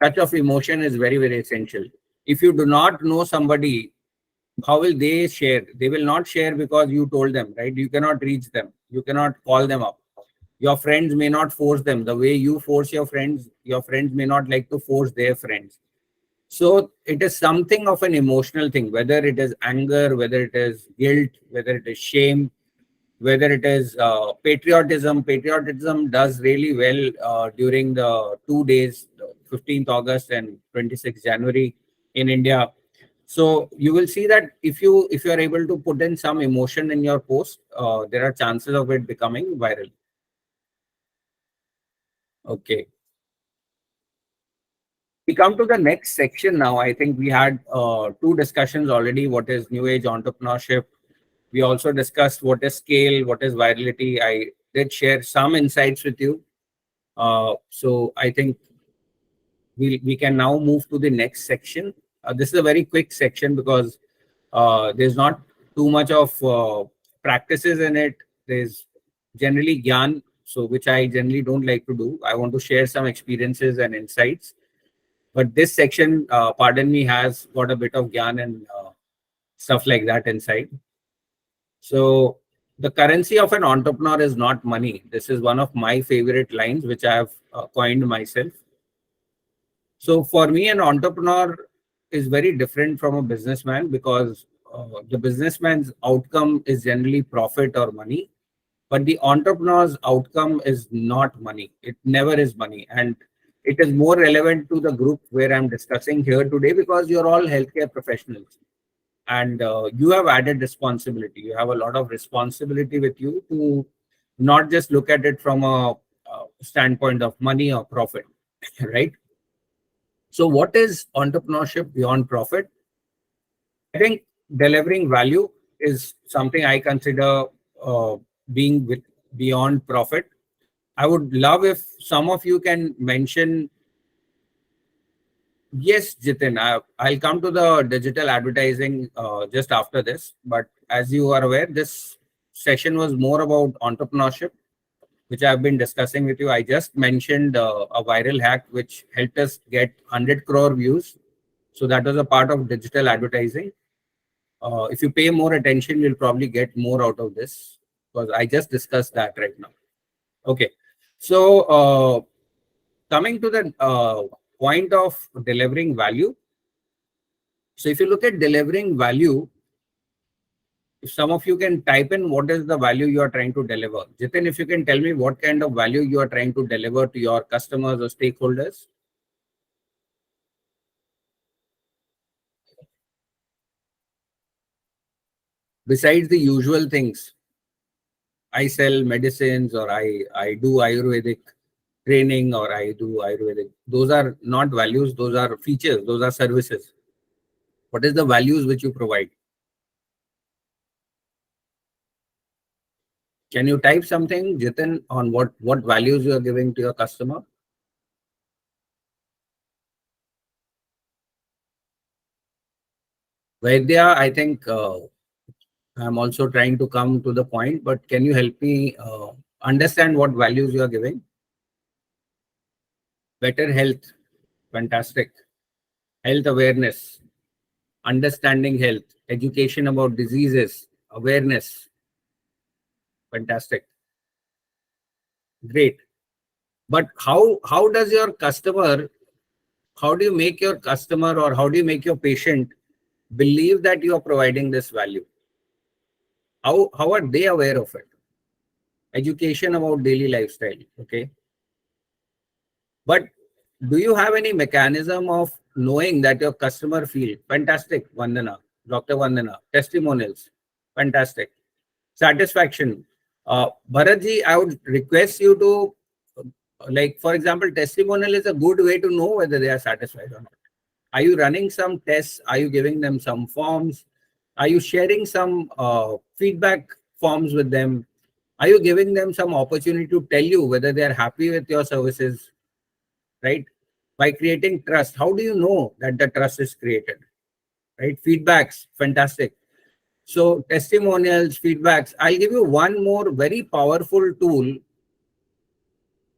touch of emotion is very, very essential. If you do not know somebody, how will they share? They will not share because you told them, right? You cannot reach them. You cannot call them up. Your friends may not force them. The way you force your friends may not like to force their friends. So it is something of an emotional thing, whether it is anger, whether it is guilt, whether it is shame, whether it is patriotism. Patriotism does really well during the 2 days, 15th August and 26th January in India. So you will see that if you are able to put in some emotion in your post, there are chances of it becoming viral. Okay. We come to the next section now. I think we had two discussions already. What is new age entrepreneurship? We also discussed what is scale, what is virality. I did share some insights with you. So I think we can now move to the next section. This is a very quick section because there's not too much of practices in it. There's generally gyan, so which I generally don't like to do. I want to share some experiences and insights. But this section, pardon me, has got a bit of gyan and stuff like that inside. So the currency of an entrepreneur is not money. This is one of my favorite lines, which I have coined myself. So for me, an entrepreneur is very different from a businessman, because the businessman's outcome is generally profit or money, but the entrepreneur's outcome is not money. It never is money. And it is more relevant to the group where I'm discussing here today, because you're all healthcare professionals, and you have added responsibility. You have a lot of responsibility with you to not just look at it from a standpoint of money or profit, right? So what is entrepreneurship beyond profit? I think delivering value is something I consider being with beyond profit. I would love if some of you can mention. Yes, Jitin, I'll come to the digital advertising just after this. But as you are aware, this session was more about entrepreneurship, which I've been discussing with you. I just mentioned a viral hack which helped us get 100 crore views. So that was a part of digital advertising. If you pay more attention, you'll probably get more out of this, because I just discussed that right now. Okay. So coming to the point of delivering value. So if you look at delivering value, if some of you can type in what is the value you are trying to deliver. Jitin, if you can tell me what kind of value you are trying to deliver to your customers or stakeholders. Besides the usual things, I sell medicines, or I do Ayurvedic training, or I do Ayurvedic. Those are not values, those are features, those are services. What is the values which you provide? Can you type something, Jitin, on what values you are giving to your customer? Vaidya, I think I'm also trying to come to the point, but can you help me understand what values you are giving? Better health, fantastic. Health awareness, understanding health, education about diseases, awareness, fantastic. Great. But how does your customer, how do you make your customer, or how do you make your patient believe that you are providing this value? How are they aware of it? Education about daily lifestyle, okay? But do you have any mechanism of knowing that your customer feel? Fantastic, Vandana, Dr. Vandana. Testimonials, fantastic. Satisfaction. Bharatji, I would request you to, like, for example, testimonial is a good way to know whether they are satisfied or not. Are you running some tests? Are you giving them some forms? Are you sharing some feedback forms with them? Are you giving them some opportunity to tell you whether they are happy with your services? Right? By creating trust, how do you know that the trust is created? Right? Feedbacks, fantastic. So testimonials, feedbacks. I'll give you one more very powerful tool.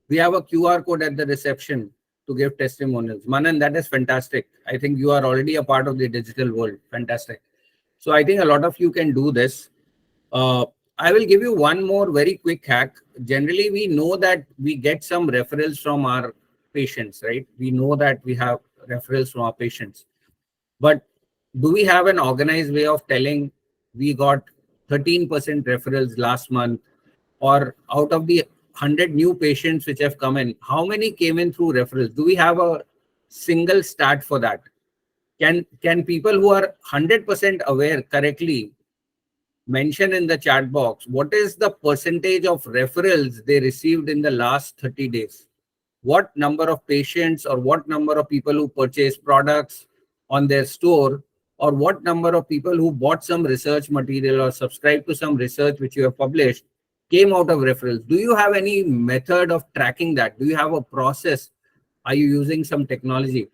We have a QR code at the reception to give testimonials. Manan, that is fantastic. I think you are already a part of the digital world. Fantastic. So I think a lot of you can do this. I will give you one more very quick hack. Generally, we know that we get some referrals from our patients, right? We know that we have referrals from our patients. But do we have an organized way of telling we got 13% referrals last month, or out of the 100 new patients which have come in, how many came in through referrals? Do we have a single stat for that? Can people who are 100% aware correctly mention in the chat box what is the percentage of referrals they received in the last 30 days? What number of patients, or what number of people who purchase products on their store, or what number of people who bought some research material or subscribed to some research which you have published came out of referrals? Do you have any method of tracking that? Do you have a process? Are you using some technology?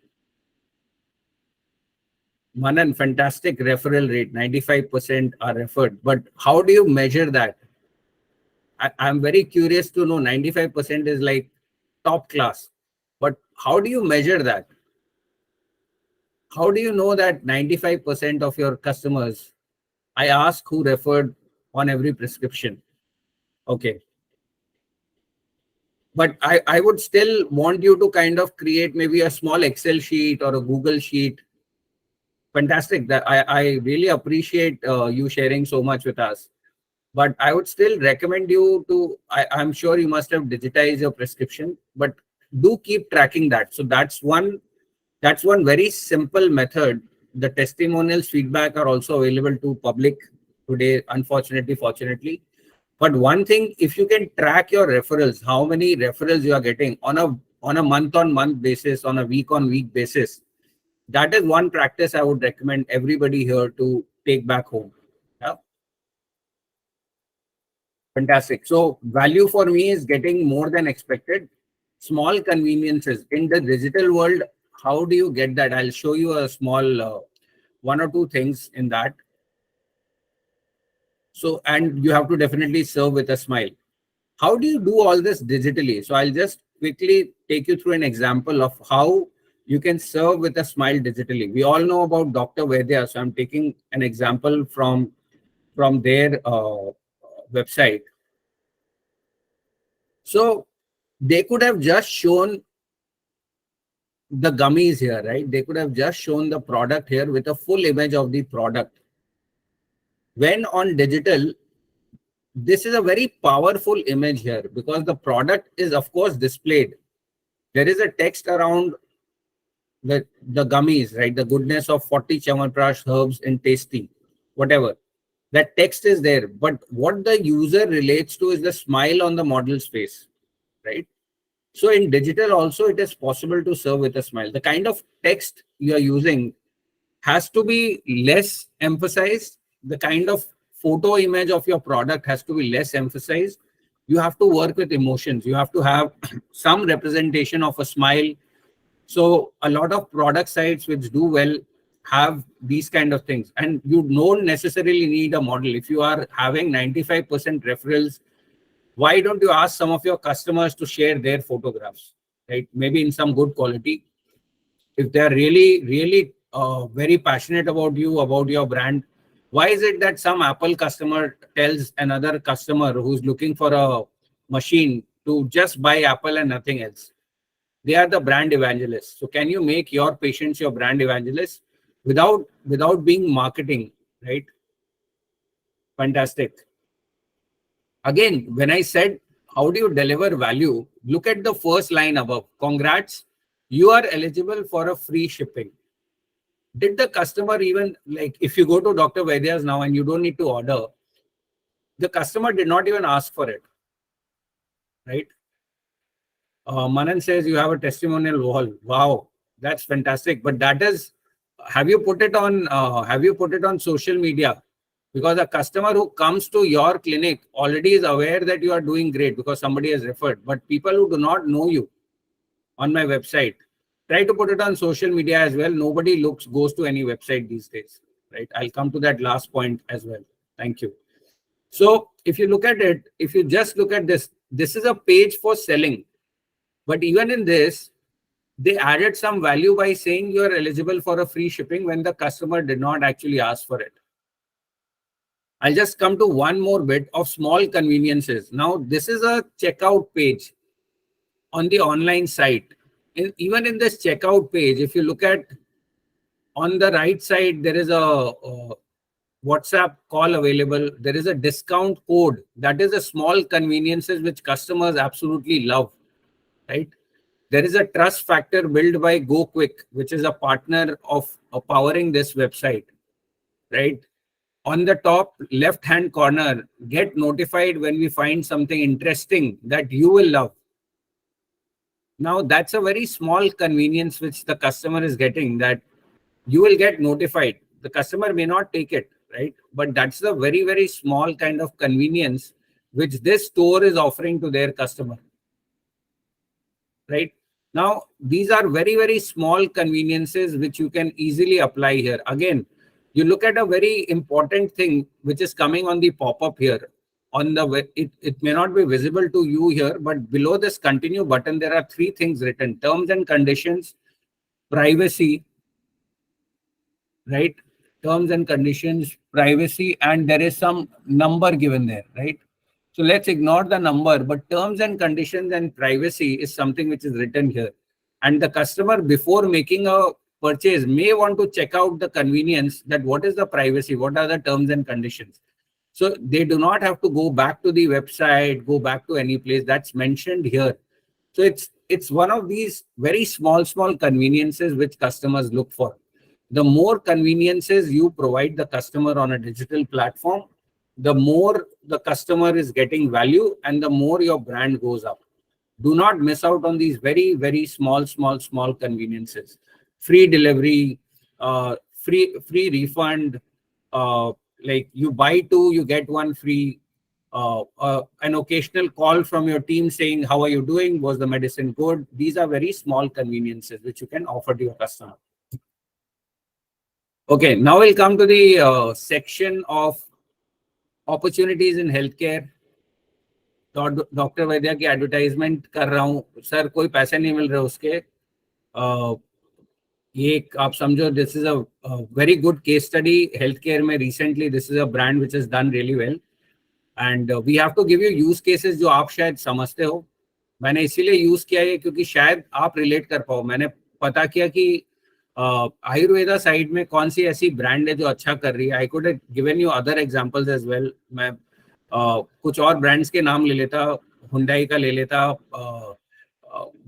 Manan, fantastic referral rate, 95% are referred. But how do you measure that? I'm very curious to know. 95% is like top class. But how do you measure that? How do you know that 95% of your customers, I ask who referred on every prescription? Okay. But I would still want you to kind of create maybe a small Excel sheet or a Google sheet. Fantastic. That I really appreciate you sharing so much with us. But I would still recommend you to, I'm sure you must have digitized your prescription, but do keep tracking that. So that's one very simple method. The testimonials, feedback are also available to public today, unfortunately, fortunately. But one thing, if you can track your referrals, how many referrals you are getting on a month-on-month basis, on a week-on-week basis, that is one practice I would recommend everybody here to take back home. Yeah. Fantastic. So value for me is getting more than expected. Small conveniences in the digital world. How do you get that? I'll show you a small one or two things in that. So, and you have to definitely serve with a smile. How do you do all this digitally? So I'll just quickly take you through an example of how you can serve with a smile digitally. We all know about Dr. Vaidya, so I'm taking an example from their website. So they could have just shown the gummies here, right? They could have just shown the product here with a full image of the product. When on digital, this is a very powerful image here because the product is, of course, displayed. There is a text around the gummies, right? The goodness of 40 Chyawanprash herbs and tasty, whatever. That text is there. But what the user relates to is the smile on the model's face, right? So in digital also, it is possible to serve with a smile. The kind of text you are using has to be less emphasized. The kind of photo image of your product has to be less emphasized. You have to work with emotions. You have to have some representation of a smile. So a lot of product sites which do well have these kind of things. And you don't necessarily need a model. If you are having 95% referrals, why don't you ask some of your customers to share their photographs, right? Maybe in some good quality. If they're really very passionate about you, about your brand, why is it that some Apple customer tells another customer who's looking for a machine to just buy Apple and nothing else? They are the brand evangelists. So can you make your patients your brand evangelists without being marketing, right? Fantastic. Again, when I said, how do you deliver value? Look at the first line above. Congrats, you are eligible for a free shipping. Did the customer even, like, if you go to Dr. Vaidya's now and you don't need to order, the customer did not even ask for it, right? Manan says you have a testimonial wall. Wow, that's fantastic. But that is, have you put it on social media? Because a customer who comes to your clinic already is aware that you are doing great because somebody has referred. But people who do not know you on my website, try to put it on social media as well. Nobody goes to any website these days, right? I'll come to that last point as well. Thank you. So if you look at it, if you just look at this, this is a page for selling. But even in this, they added some value by saying you are eligible for a free shipping when the customer did not actually ask for it. I'll just come to one more bit of small conveniences. Now, this is a checkout page on the online site. Even in this checkout page, if you look at on the right side, there is a WhatsApp call available. There is a discount code. That is a small conveniences which customers absolutely love, right? There is a trust factor built by GoQuick, which is a partner of powering this website, right? On the top left-hand corner, get notified when we find something interesting that you will love. Now, that's a very small convenience which the customer is getting, that you will get notified. The customer may not take it, right? But that's a very, very small kind of convenience which this store is offering to their customer, right? Now, these are very, very small conveniences which you can easily apply here. Again, you look at a very important thing which is coming on the pop-up here. On the it may not be visible to you here, but below this continue button, there are three things written: terms and conditions, privacy, right? Terms and conditions, privacy, and there is some number given there, right? So let's ignore the number, but terms and conditions and privacy is something which is written here. And the customer, before making a purchase, may want to check out the convenience that what is the privacy, what are the terms and conditions. So they do not have to go back to the website, go back to any place that's mentioned here. So it's one of these very small conveniences which customers look for. The more conveniences you provide the customer on a digital platform, the more the customer is getting value and the more your brand goes up. Do not miss out on these very, very small conveniences. Free delivery, free refund, like you buy two, you get one free. an occasional call from your team saying, how are you doing? Was the medicine good? These are very small conveniences which you can offer to your customer. Okay, now we'll come to the section of opportunities in healthcare. Doctor वैद्या की advertisement कर रहा हूँ sir, कोई पैसे नहीं मिल रहे उसके. ये आप समझो, this is a very good case study health care में. Recently this is a brand which is done really well, and we have to give you use cases जो आप शायद समझते हो. मैंने इसीलिए यूज किया है क्योंकि शायद आप रिलेट कर पाओ. मैंने पता किया कि आयुर्वेदा साइड में कौन सी ऐसी ब्रांड है जो अच्छा कर रही है. I could given you other examples as well. मैं कुछ और ब्रांड्स के नाम ले लेता, हुंडई का ले लेता,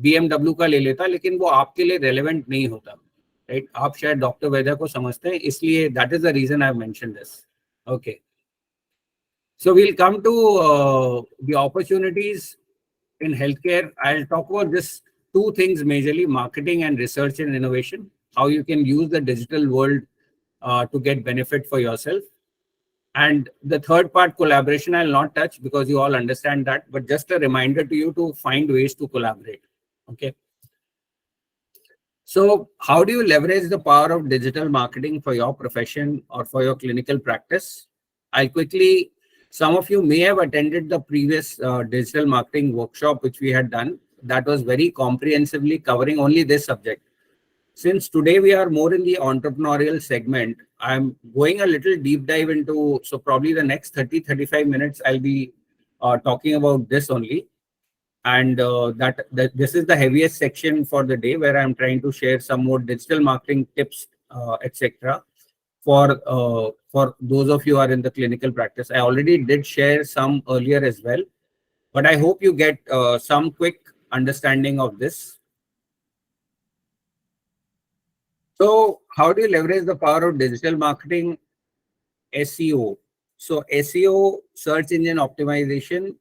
BMW का ले लेता, लेकिन वो आपके लिए रेलेवेंट नहीं होता. राइट, आप शायद डॉक्टर वैद्या को समझते हैं, इसलिए that is the reason I have mentioned this. Okay, so we'll come to the opportunities in healthcare. I'll talk about this two things majorly: marketing and research and innovation. How you can use the digital world to get benefit for yourself. And the third part, collaboration, I'll not touch because you all understand that, but just a reminder to you to find ways to collaborate. Okay. So how do you leverage the power of digital marketing for your profession or for your clinical practice? I'll quickly, some of you may have attended the previous digital marketing workshop which we had done. That was very comprehensively covering only this subject. Since today we are more in the entrepreneurial segment, I'm going a little deep dive into, so probably the next 30-35 minutes I'll be talking about this only. And that this is the heaviest section for the day, where I'm trying to share some more digital marketing tips, etc. For those of you who are in the clinical practice. I already did share some earlier as well, but I hope you get some quick understanding of this. So how do you leverage the power of digital marketing? SEO. So SEO, search engine optimization,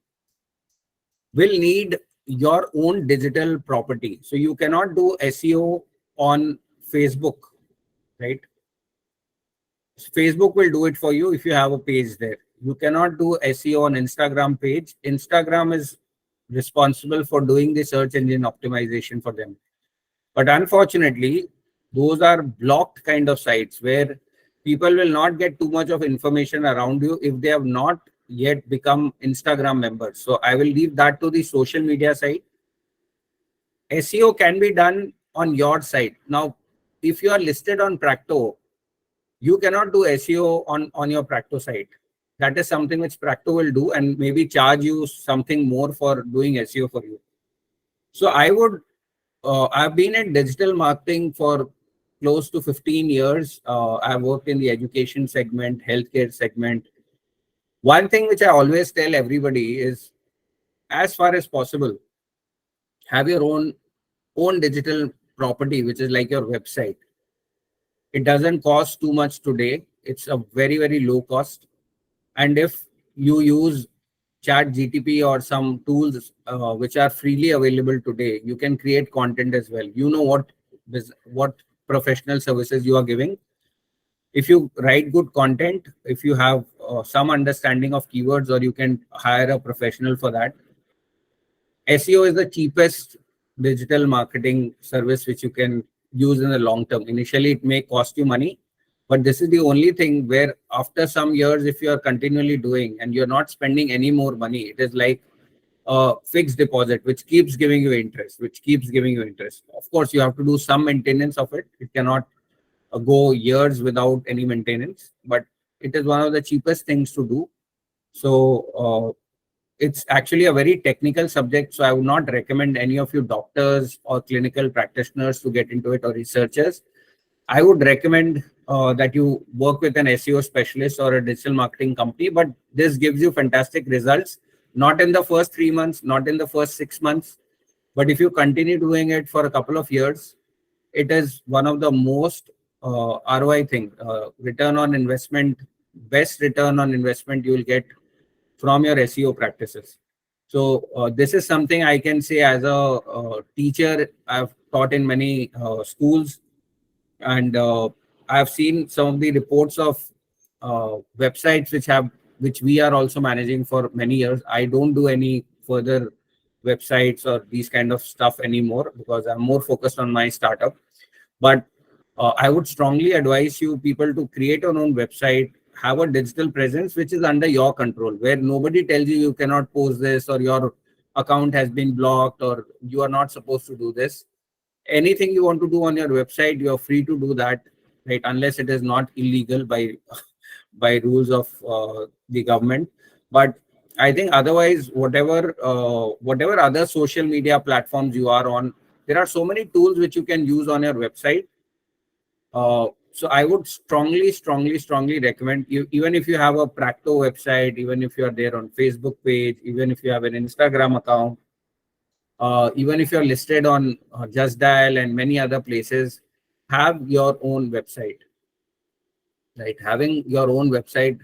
will need your own digital property. So you cannot do SEO on Facebook, right? Facebook will do it for you if you have a page there. You cannot do SEO on Instagram page. Instagram is responsible for doing the search engine optimization for them. But unfortunately, those are blocked kind of sites where people will not get too much of information around you if they have not yet become Instagram members. So I will leave that to the social media side. SEO can be done on your site. Now, if you are listed on Practo, you cannot do SEO on your Practo site. That is something which Practo will do and maybe charge you something more for doing SEO for you. So I've been in digital marketing for close to 15 years. I've worked in the education segment, healthcare segment. One thing which I always tell everybody is, as far as possible, have your own digital property, which is like your website. It doesn't cost too much today. It's a very, very low cost. And if you use ChatGPT or some tools which are freely available today, you can create content as well. You know what professional services you are giving. If you write good content, if you have some understanding of keywords, or you can hire a professional for that. SEO is the cheapest digital marketing service which you can use in the long term. Initially, it may cost you money, but this is the only thing where after some years, if you are continually doing and you're not spending any more money, it is like a fixed deposit, which keeps giving you interest, Of course, you have to do some maintenance of it. It cannot go years without any maintenance, but it is one of the cheapest things to do. So it's actually a very technical subject. So I would not recommend any of you doctors or clinical practitioners to get into it, or researchers. I would recommend that you work with an SEO specialist or a digital marketing company, but this gives you fantastic results. Not in the first 3 months, not in the first 6 months, but if you continue doing it for a couple of years, it is one of the most ROI thing, return on investment, best return on investment you will get from your SEO practices. So this is something I can say as a teacher. I've taught in many schools, and I've seen some of the reports of websites which have which we are also managing for many years. I don't do any further websites or these kind of stuff anymore because I'm more focused on my startup. But I would strongly advise you people to create your own website, have a digital presence which is under your control, where nobody tells you you cannot post this or your account has been blocked or you are not supposed to do this. Anything you want to do on your website, you are free to do that, right? Unless it is not illegal by by rules of the government. But I think otherwise, whatever other social media platforms you are on, there are so many tools which you can use on your website. So I would strongly recommend you, even if you have a Practo website, even if you are there on Facebook page, even if you have an Instagram account, even if you're listed on Just Dial and many other places, have your own website. Right, having your own website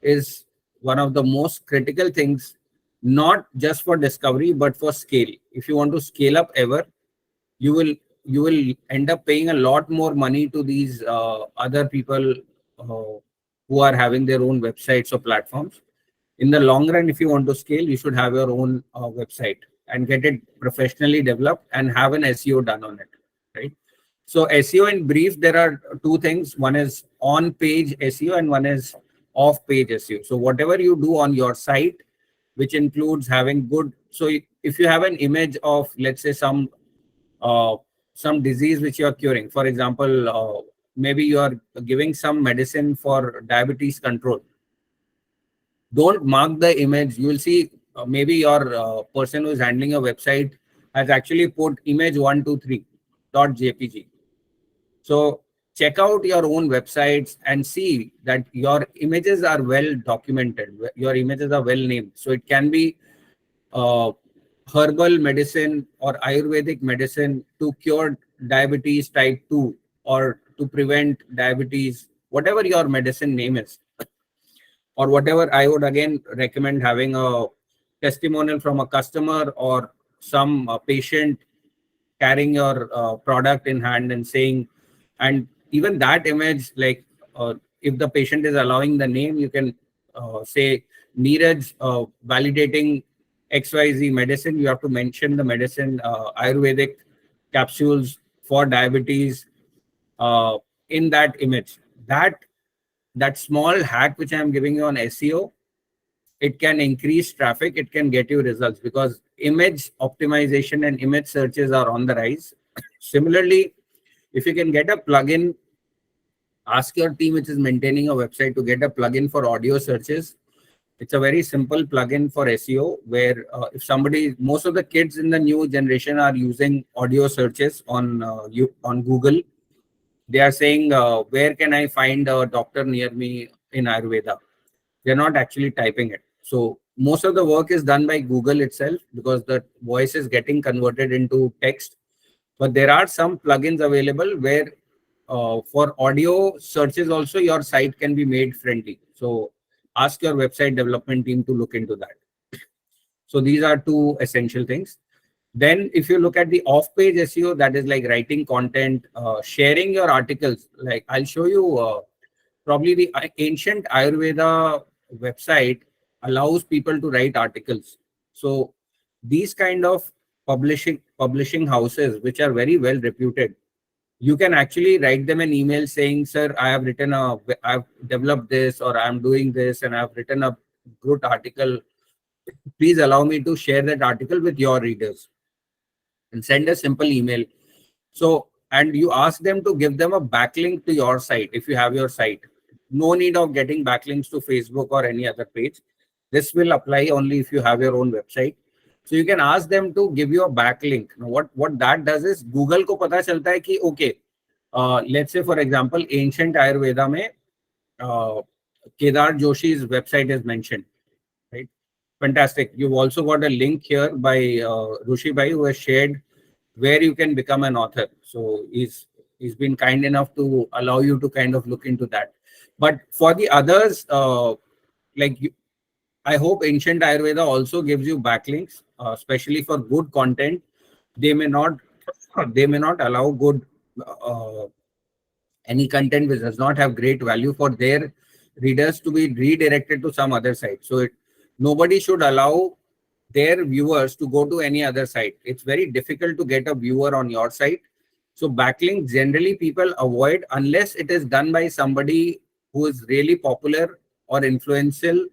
is one of the most critical things, not just for discovery but for scale. If you want to scale up ever, you will you will end up paying a lot more money to these other people who are having their own websites or platforms. In the long run, if you want to scale, you should have your own website and get it professionally developed and have an SEO done on it, right? So SEO in brief, there are two things. One is on-page SEO and one is off-page SEO. So whatever you do on your site, which includes having good. So if you have an image of, let's say, some disease which you are curing, for example, maybe you are giving some medicine for diabetes control. Don't mark the image. You will see maybe your person who is handling a website has actually put image123.jpg. So check out your own websites and see that your images are well documented. Your images are well named. So it can be herbal medicine or Ayurvedic medicine to cure diabetes type 2 or to prevent diabetes, whatever your medicine name is. Or whatever, I would again recommend having a testimonial from a customer or some patient carrying your product in hand and saying, and even that image, like if the patient is allowing the name, you can say Neeraj validating XYZ medicine. You have to mention the medicine, Ayurvedic capsules for diabetes in that image. That small hack which I'm giving you on SEO, it can increase traffic, it can get you results because image optimization and image searches are on the rise. Similarly, if you can get a plugin, ask your team which is maintaining a website to get a plugin for audio searches. It's a very simple plugin for SEO where if somebody, most of the kids in the new generation are using audio searches on Google. They are saying, where can I find a doctor near me in Ayurveda? They're not actually typing it. So most of the work is done by Google itself because the voice is getting converted into text. But there are some plugins available where for audio searches also your site can be made friendly. So ask your website development team to look into that. So these are two essential things. Then if you look at the off-page SEO, that is like writing content, sharing your articles. Like I'll show you probably the ancient Ayurveda website allows people to write articles. So these kind of publishing houses, which are very well reputed, you can actually write them an email saying, sir, I've developed this or I'm doing this and I've written a good article. Please allow me to share that article with your readers. And send a simple email. So, and you ask them to give them a backlink to your site if you have your site. No need of getting backlinks to Facebook or any other page. This will apply only if you have your own website. So you can ask them to give you a backlink. Now, what that does is Google ko pata chalta hai ki, okay, let's say for example, ancient Ayurveda mein Kedar Joshi's website is mentioned, right? Fantastic. You've also got a link here by Rushi Bhai who has shared where you can become an author. So he's been kind enough to allow you to kind of look into that. But for the others, I hope Ancient Ayurveda also gives you backlinks, especially for good content. They may not allow good any content which does not have great value for their readers to be redirected to some other site. So nobody should allow their viewers to go to any other site. It's very difficult to get a viewer on your site. So backlink generally people avoid unless it is done by somebody who is really popular or influential,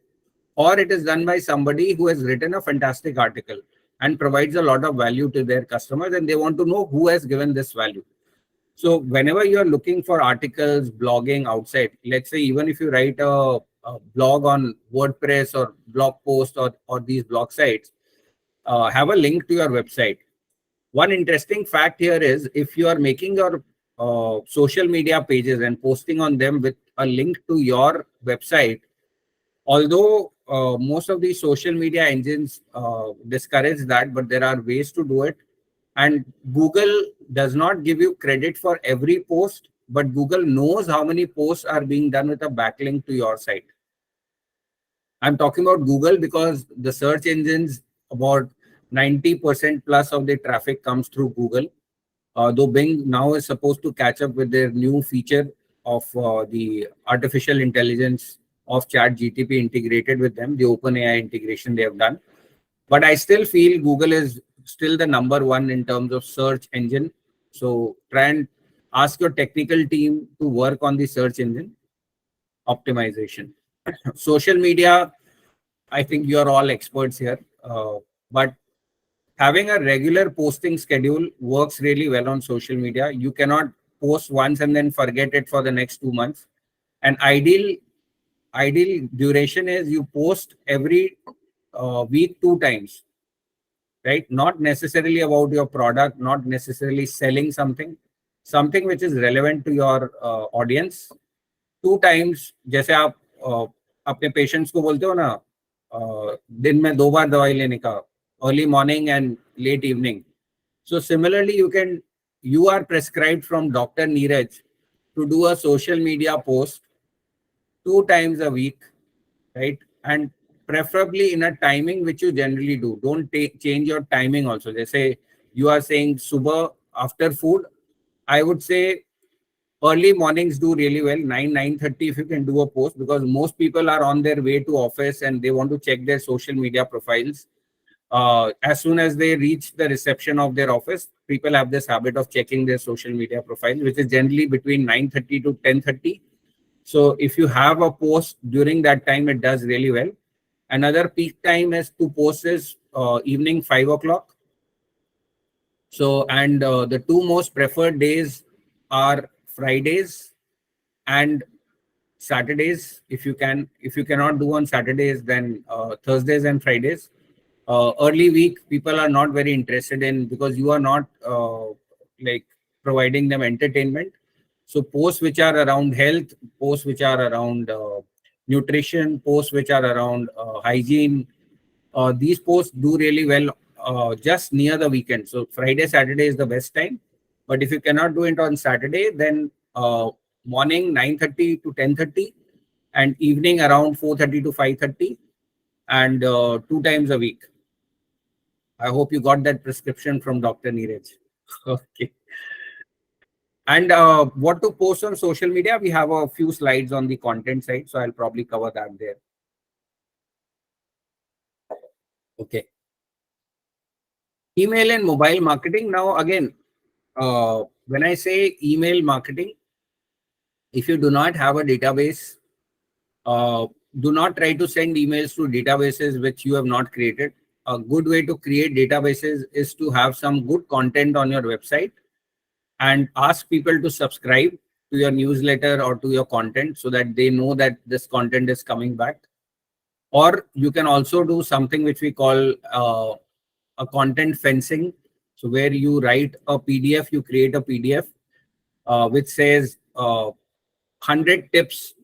or it is done by somebody who has written a fantastic article and provides a lot of value to their customers, and they want to know who has given this value. So whenever you're looking for articles, blogging outside, let's say even if you write a blog on WordPress or blog post or these blog sites, have a link to your website. One interesting fact here is if you are making your social media pages and posting on them with a link to your website, although most of these social media engines discourage that, but there are ways to do it. And Google does not give you credit for every post, but Google knows how many posts are being done with a backlink to your site. I'm talking about Google because the search engines, about 90% plus of the traffic comes through Google. Though Bing now is supposed to catch up with their new feature of the artificial intelligence of ChatGPT integrated with them, the OpenAI integration they have done. But I still feel Google is still the number one in terms of search engine. So try and ask your technical team to work on the search engine optimization. Social media, I think you are all experts here, but having a regular posting schedule works really well on social media. You cannot post once and then forget it for the next 2 months. An ideal duration is you post every week 2 times, right? Not necessarily about your product, not necessarily selling something which is relevant to your audience. 2 times, जैसे आप अपने patients को बोलते हो ना, दिन में 2 बार दवाई लेने का, early morning and late evening. So similarly, you are prescribed from Dr. Neeraj to do a social media post 2 times a week, right? And preferably in a timing which you generally do. Don't change your timing also. They say you are saying subah after food. I would say early mornings do really well, 9:30 if you can do a post, because most people are on their way to office and they want to check their social media profiles. As soon as they reach the reception of their office, people have this habit of checking their social media profile, which is generally between 9:30 to 10:30. So if you have a post during that time, it does really well. Another peak time is to post is evening 5 o'clock. So, and the 2 most preferred days are Fridays and Saturdays. If you cannot do on Saturdays, then Thursdays and Fridays. Early week, people are not very interested in, because you are not like providing them entertainment. So posts which are around health, posts which are around nutrition, posts which are around hygiene, these posts do really well just near the weekend. So Friday, Saturday is the best time. But if you cannot do it on Saturday, then morning 9:30 to 10:30 and evening around 4:30 to 5:30 and 2 times a week. I hope you got that prescription from Dr. Neeraj. Okay. And what to post on social media, we have a few slides on the content side, so I'll probably cover that there. Okay. Email and mobile marketing. Now, again, when I say email marketing, if you do not have a database, do not try to send emails to databases which you have not created. A good way to create databases is to have some good content on your website and ask people to subscribe to your newsletter or to your content so that they know that this content is coming back. Or you can also do something which we call a content fencing. So where you write a PDF, you create a PDF which says 100 tips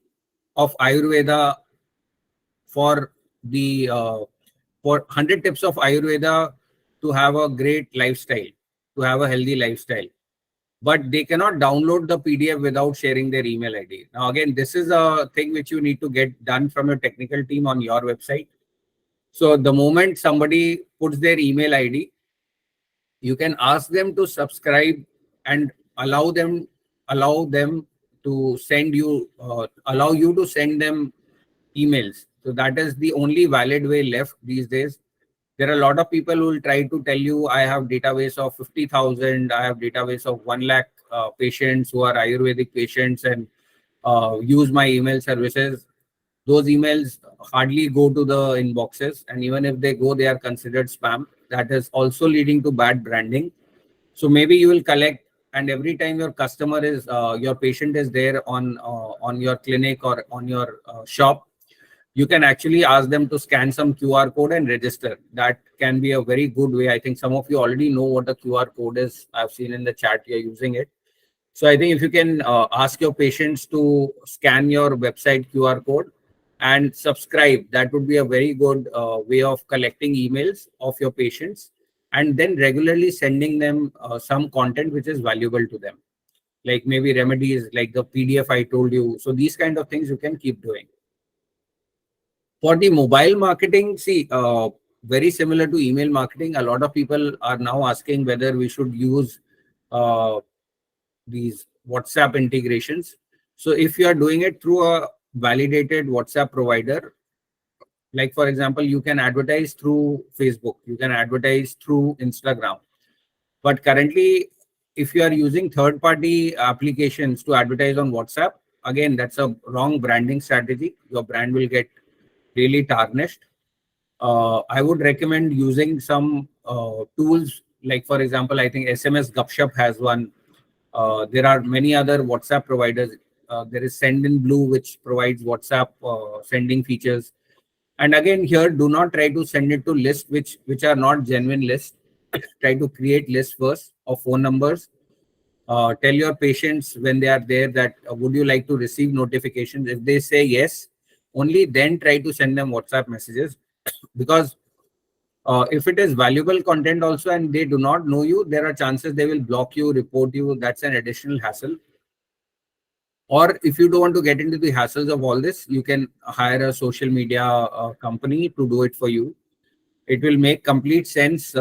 of Ayurveda for 100 tips of Ayurveda to have a great lifestyle, to have a healthy lifestyle. But they cannot download the PDF without sharing their email ID. Now, again, this is a thing which you need to get done from your technical team on your website. So the moment somebody puts their email ID, you can ask them to subscribe and allow them to send you, allow you to send them emails. So that is the only valid way left these days. There are a lot of people who will try to tell you, I have database of 50,000, I have database of 1 lakh patients who are Ayurvedic patients and use my email services. Those emails hardly go to the inboxes, and even if they go, they are considered spam. That is also leading to bad branding. So maybe you will collect, and every time your customer is, your patient is there on your clinic or on your shop, you can actually ask them to scan some QR code and register. That can be a very good way. I think some of you already know what the QR code is. I've seen in the chat you're using it. So I think if you can ask your patients to scan your website QR code and subscribe, that would be a very good way of collecting emails of your patients and then regularly sending them some content which is valuable to them, like maybe remedies, like the PDF I told you. So these kind of things you can keep doing. For the mobile marketing, see, very similar to email marketing, a lot of people are now asking whether we should use these WhatsApp integrations. So if you are doing it through a validated WhatsApp provider, like for example, you can advertise through Facebook, you can advertise through Instagram. But currently, if you are using third-party applications to advertise on WhatsApp, again, that's a wrong branding strategy. Your brand will get really tarnished. I would recommend using some tools, like for example, I think SMS Gupshup has one. There are many other WhatsApp providers. There is Sendinblue, which provides WhatsApp sending features. And again, here, do not try to send it to lists which are not genuine lists. Try to create lists first of phone numbers. Tell your patients when they are there that would you like to receive notifications? If they say yes, only then try to send them WhatsApp messages. Because if it is valuable content also and they do not know you, there are chances they will block you, report you. That's an additional hassle. Or if you don't want to get into the hassles of all this, you can hire a social media company to do it for you. It will make complete sense.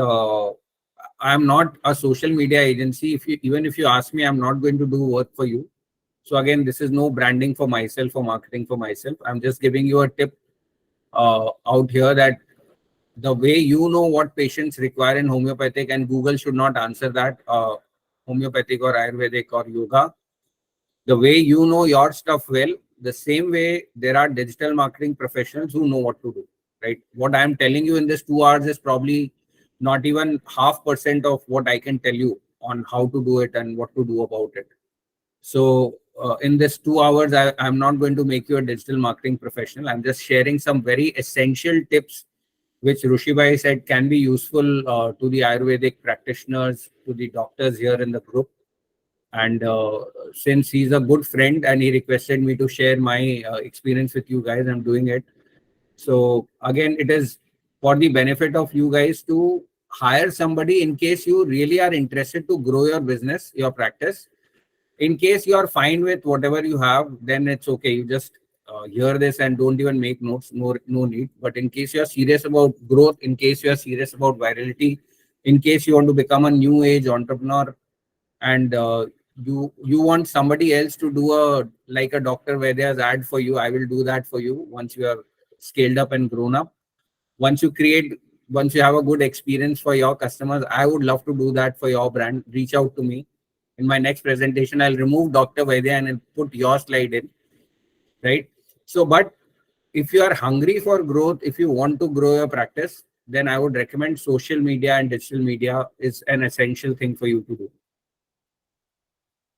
I'm not a social media agency. Even if you ask me, I'm not going to do work for you. So again, this is no branding for myself or marketing for myself. I'm just giving you a tip out here that the way you know what patients require in homeopathic, and Google should not answer that, homeopathic or Ayurvedic or yoga. The way you know your stuff well, the same way there are digital marketing professionals who know what to do, right? What I'm telling you in this 2 hours is probably not even 0.5% of what I can tell you on how to do it and what to do about it. So in this 2 hours, I'm not going to make you a digital marketing professional. I'm just sharing some very essential tips which Rushibai said can be useful to the Ayurvedic practitioners, to the doctors here in the group. And since he's a good friend and he requested me to share my experience with you guys, I'm doing it. So again, it is for the benefit of you guys to hire somebody in case you really are interested to grow your business, your practice. In case you are fine with whatever you have, then it's okay. You just hear this and don't even make notes, no need. But in case you're serious about growth, in case you're serious about virality, in case you want to become a new age entrepreneur, and you want somebody else to do like a Dr. Vaidya's ad for you, I will do that for you once you are scaled up and grown up. Once you have a good experience for your customers, I would love to do that for your brand. Reach out to me. In my next presentation, I'll remove Dr. Vaidya and put your slide in, right? So, but if you are hungry for growth, if you want to grow your practice, then I would recommend social media and digital media is an essential thing for you to do.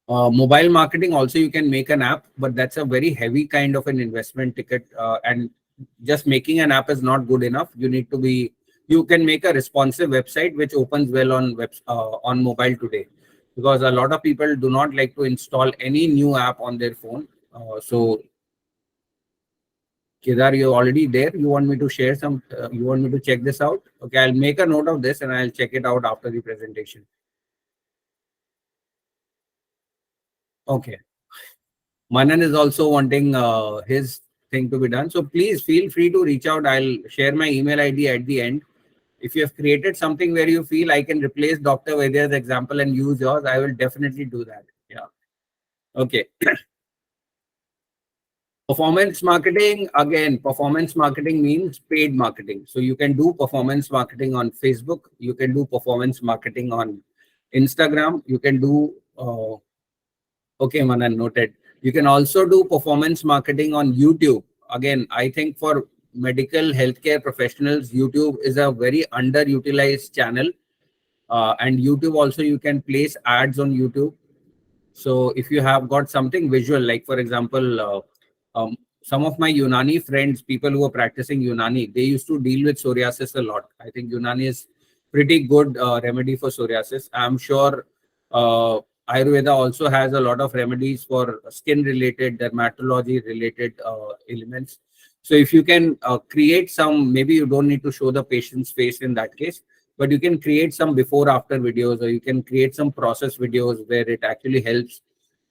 Mobile marketing also, you can make an app, but that's a very heavy kind of an investment ticket. And just making an app is not good enough. You can make a responsive website which opens well on mobile today, because a lot of people do not like to install any new app on their phone. So Kedar, you're already there. You want me to share some, you want me to check this out? Okay, I'll make a note of this and I'll check it out after the presentation. Okay. Manan is also wanting his thing to be done. So please feel free to reach out. I'll share my email ID at the end. If you have created something where you feel I can replace Dr. Vaidya's example and use yours, I will definitely do that. Yeah. Okay. Performance marketing, again, performance marketing means paid marketing. So you can do performance marketing on Facebook, you can do performance marketing on Instagram, you can do, okay, Manan, noted. You can also do performance marketing on YouTube. Again, I think for medical healthcare professionals, YouTube is a very underutilized channel. And YouTube also, you can place ads on YouTube. So if you have got something visual, like for example, some of my Unani friends, people who are practicing Unani, they used to deal with psoriasis a lot. I think Unani is pretty good remedy for psoriasis. I'm sure Ayurveda also has a lot of remedies for skin related, dermatology related elements. So if you can create some, maybe you don't need to show the patient's face in that case, but you can create some before after videos, or you can create some process videos where it actually helps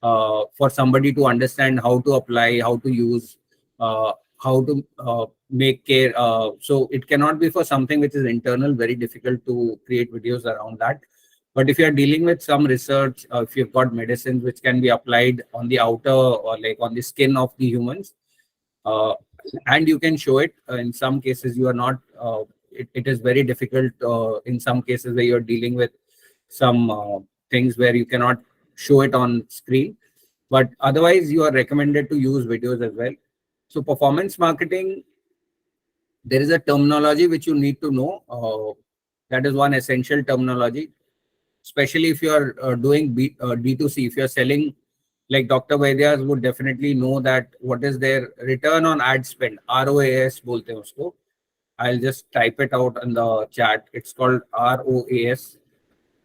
for somebody to understand how to apply, how to use, how to make care. So it cannot be for something which is internal, very difficult to create videos around that. But if you are dealing with some research, if you've got medicines which can be applied on the outer or like on the skin of the humans, uh, and you can show it. In some cases, you are not. It is very difficult in some cases where you're dealing with some things where you cannot show it on screen. But otherwise, you are recommended to use videos as well. So performance marketing, there is a terminology which you need to know. That is one essential terminology, especially if you are doing D2C. If you are selling, like Dr. Vaidyas would definitely know that what is their return on ad spend, ROAS bolte hain usko. I'll just type it out in the chat. It's called ROAS.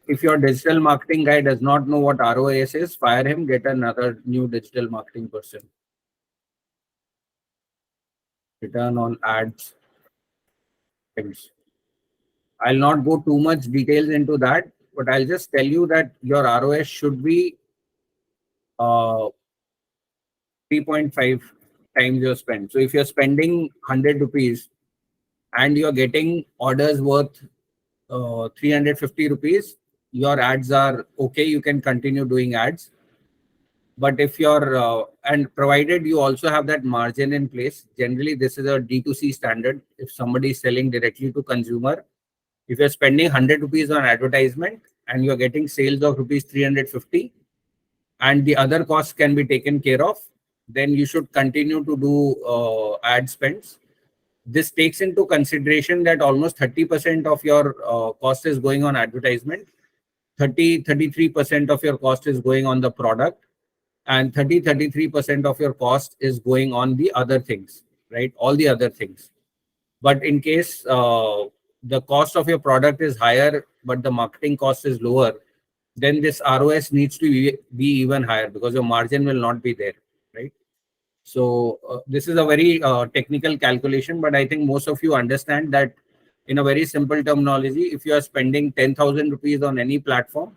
If your digital marketing guy does not know what ROAS is, fire him, get another new digital marketing person. Return on ads spends. I'll not go too much details into that, but I'll just tell you that your ROS should be 3.5 times your spend. So if you're spending 100 rupees and you're getting orders worth 350 rupees, your ads are okay. You can continue doing ads. But if you're, and provided you also have that margin in place, generally this is a D2C standard. If somebody is selling directly to consumer, if you're spending 100 rupees on advertisement and you're getting sales of rupees 350 and the other costs can be taken care of, then you should continue to do ad spends. This takes into consideration that almost 30% of your cost is going on advertisement, 33% of your cost is going on the product, and 33% of your cost is going on the other things, right? All the other things. But in case the cost of your product is higher, but the marketing cost is lower, then this ROS needs to be even higher because your margin will not be there, right? So this is a very technical calculation, but I think most of you understand that in a very simple terminology, if you are spending 10,000 rupees on any platform,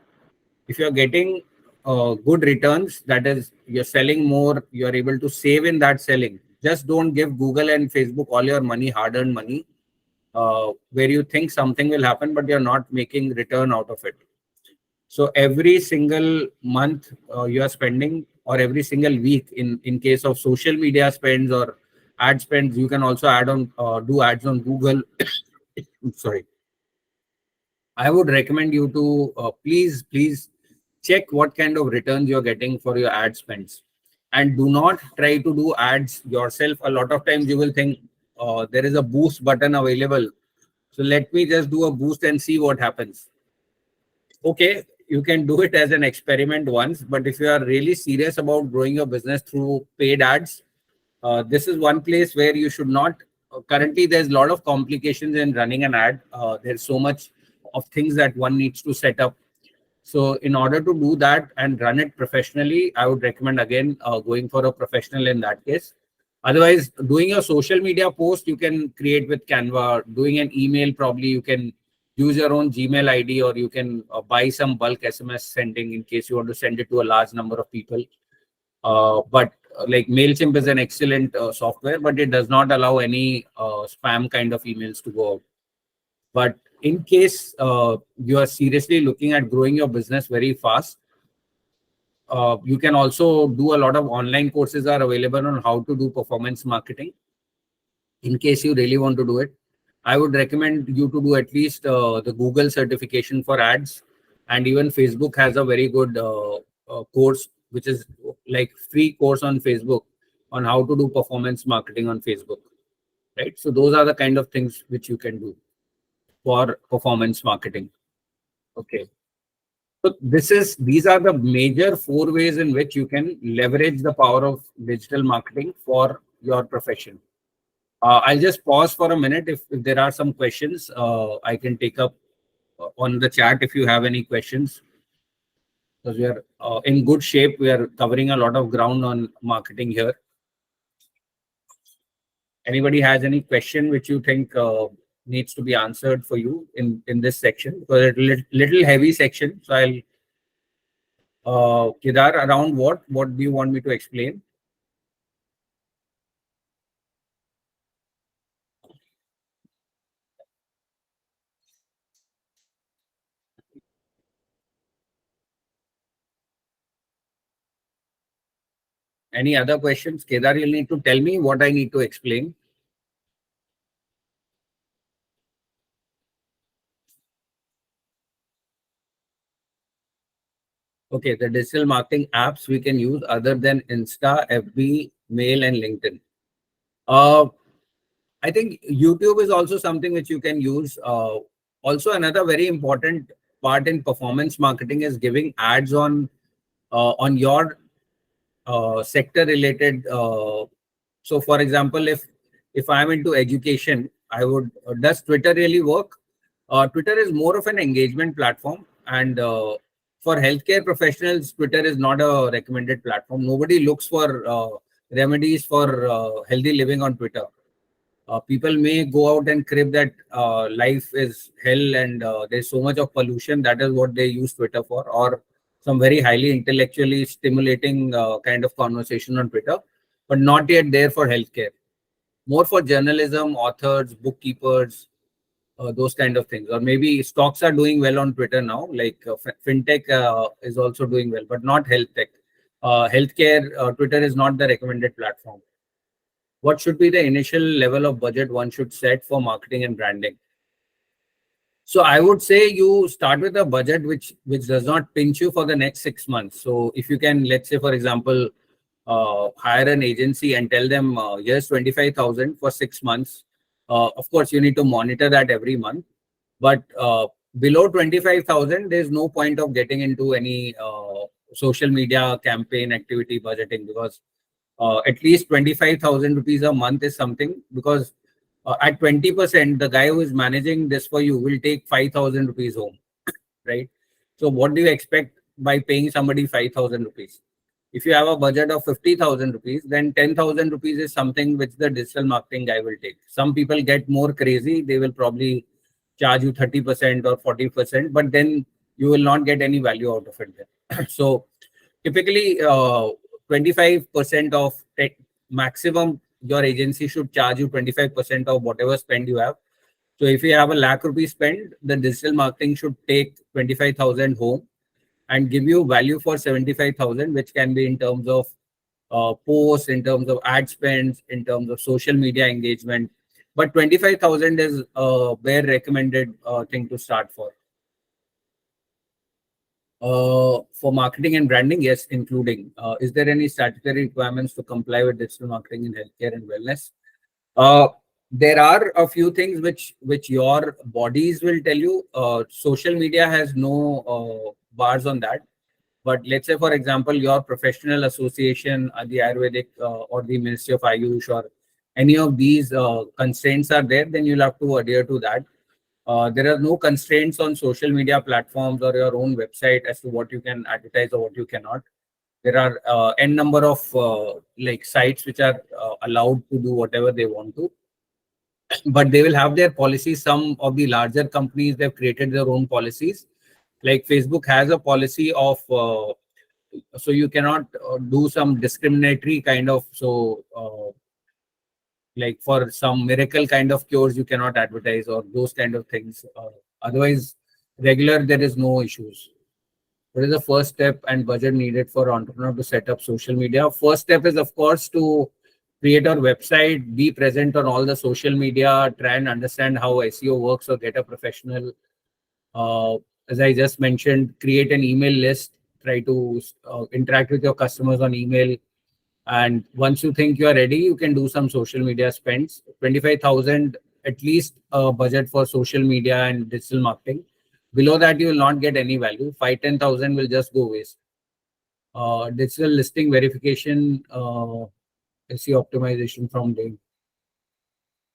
if you're getting good returns, that is, you're selling more, you're able to save in that selling. Just don't give Google and Facebook all your money, hard-earned money, where you think something will happen, but you're not making return out of it. So every single month you are spending, or every single week, in case of social media spends or ad spends, you can also add on do ads on Google. Sorry. I would recommend you to please check what kind of returns you're getting for your ad spends, and do not try to do ads yourself. A lot of times you will think there is a boost button available, so let me just do a boost and see what happens. Okay, you can do it as an experiment once, but if you are really serious about growing your business through paid ads, this is one place where you should not. Currently, there's a lot of complications in running an ad. There's so much of things that one needs to set up. So in order to do that and run it professionally, I would recommend again going for a professional in that case. Otherwise, doing a social media post, you can create with Canva. Doing an email, probably you can use your own Gmail ID, or you can buy some bulk SMS sending in case you want to send it to a large number of people. But like MailChimp is an excellent software, but it does not allow any spam kind of emails to go out. But in case you are seriously looking at growing your business very fast, You can also do a lot of online courses are available on how to do performance marketing. In case you really want to do it, I would recommend you to do at least the Google certification for ads, and even Facebook has a very good course, which is like free course on Facebook on how to do performance marketing on Facebook, right? So those are the kind of things which you can do for performance marketing. Okay. So these are the major four ways in which you can leverage the power of digital marketing for your profession. I'll just pause for a minute. If there are some questions, I can take up on the chat if you have any questions. Because we are in good shape. We are covering a lot of ground on marketing here. Anybody has any question which you think needs to be answered for you in this section? Because it's a little heavy section. So I'll Kedar, around what do you want me to explain? Any other questions? Kedar, you'll need to tell me what I need to explain. Okay, the digital marketing apps we can use other than Insta, FB, Mail, and LinkedIn. I think YouTube is also something which you can use. Also, another very important part in performance marketing is giving ads on your sector related. So, for example, if I'm into education, I would does Twitter really work? Twitter is more of an engagement platform, and for healthcare professionals, Twitter is not a recommended platform. Nobody looks for remedies for healthy living on Twitter. People may go out and crib that life is hell and there's so much of pollution. That is what they use Twitter for, or some very highly intellectually stimulating kind of conversation on Twitter, but not yet there for healthcare. More for journalism, authors, bookkeepers, those kind of things. Or maybe stocks are doing well on Twitter now, like fintech is also doing well, but not health tech. Healthcare, Twitter is not the recommended platform. What should be the initial level of budget one should set for marketing and branding? So I would say you start with a budget which does not pinch you for the next 6 months. So if you can, let's say, for example, hire an agency and tell them, here's 25,000 for 6 months. Of course, you need to monitor that every month. But below 25,000, there's no point of getting into any social media campaign activity budgeting, because at least 25,000 rupees a month is something, because at 20%, the guy who is managing this for you will take 5,000 rupees home, right? So what do you expect by paying somebody 5,000 rupees? If you have a budget of 50,000 rupees, then 10,000 rupees is something which the digital marketing guy will take. Some people get more crazy. They will probably charge you 30% or 40%, but then you will not get any value out of it then. So typically 25% of maximum, your agency should charge you 25% of whatever spend you have. So if you have a lakh rupee spend, the digital marketing should take 25,000 home and give you value for 75,000, which can be in terms of posts, in terms of ad spends, in terms of social media engagement. But 25,000 is a bare recommended thing to start for. For marketing and branding, yes, including. Is there any statutory requirements to comply with digital marketing in healthcare and wellness? There are a few things which your bodies will tell you. Social media has no bars on that. But let's say, for example, your professional association, the Ayurvedic or the Ministry of Ayush, or any of these constraints are there, then you'll have to adhere to that. There are no constraints on social media platforms or your own website as to what you can advertise or what you cannot. There are n number of like sites which are allowed to do whatever they want to, but they will have their policies. Some of the larger companies, they've created their own policies. Like Facebook has a policy of so you cannot do some discriminatory kind of, so like for some miracle kind of cures you cannot advertise or those kind of things. Otherwise, regular, there is no issues. What is the first step and budget needed for entrepreneur to set up social media? First step is, of course, to create our website, be present on all the social media, try and understand how SEO works or get a professional. As I just mentioned, create an email list, try to interact with your customers on email. And once you think you are ready, you can do some social media spends. 25,000 at least budget for social media and digital marketing. Below that, you will not get any value. 5-10,000 will just go waste. Digital listing verification, SEO optimization from doing.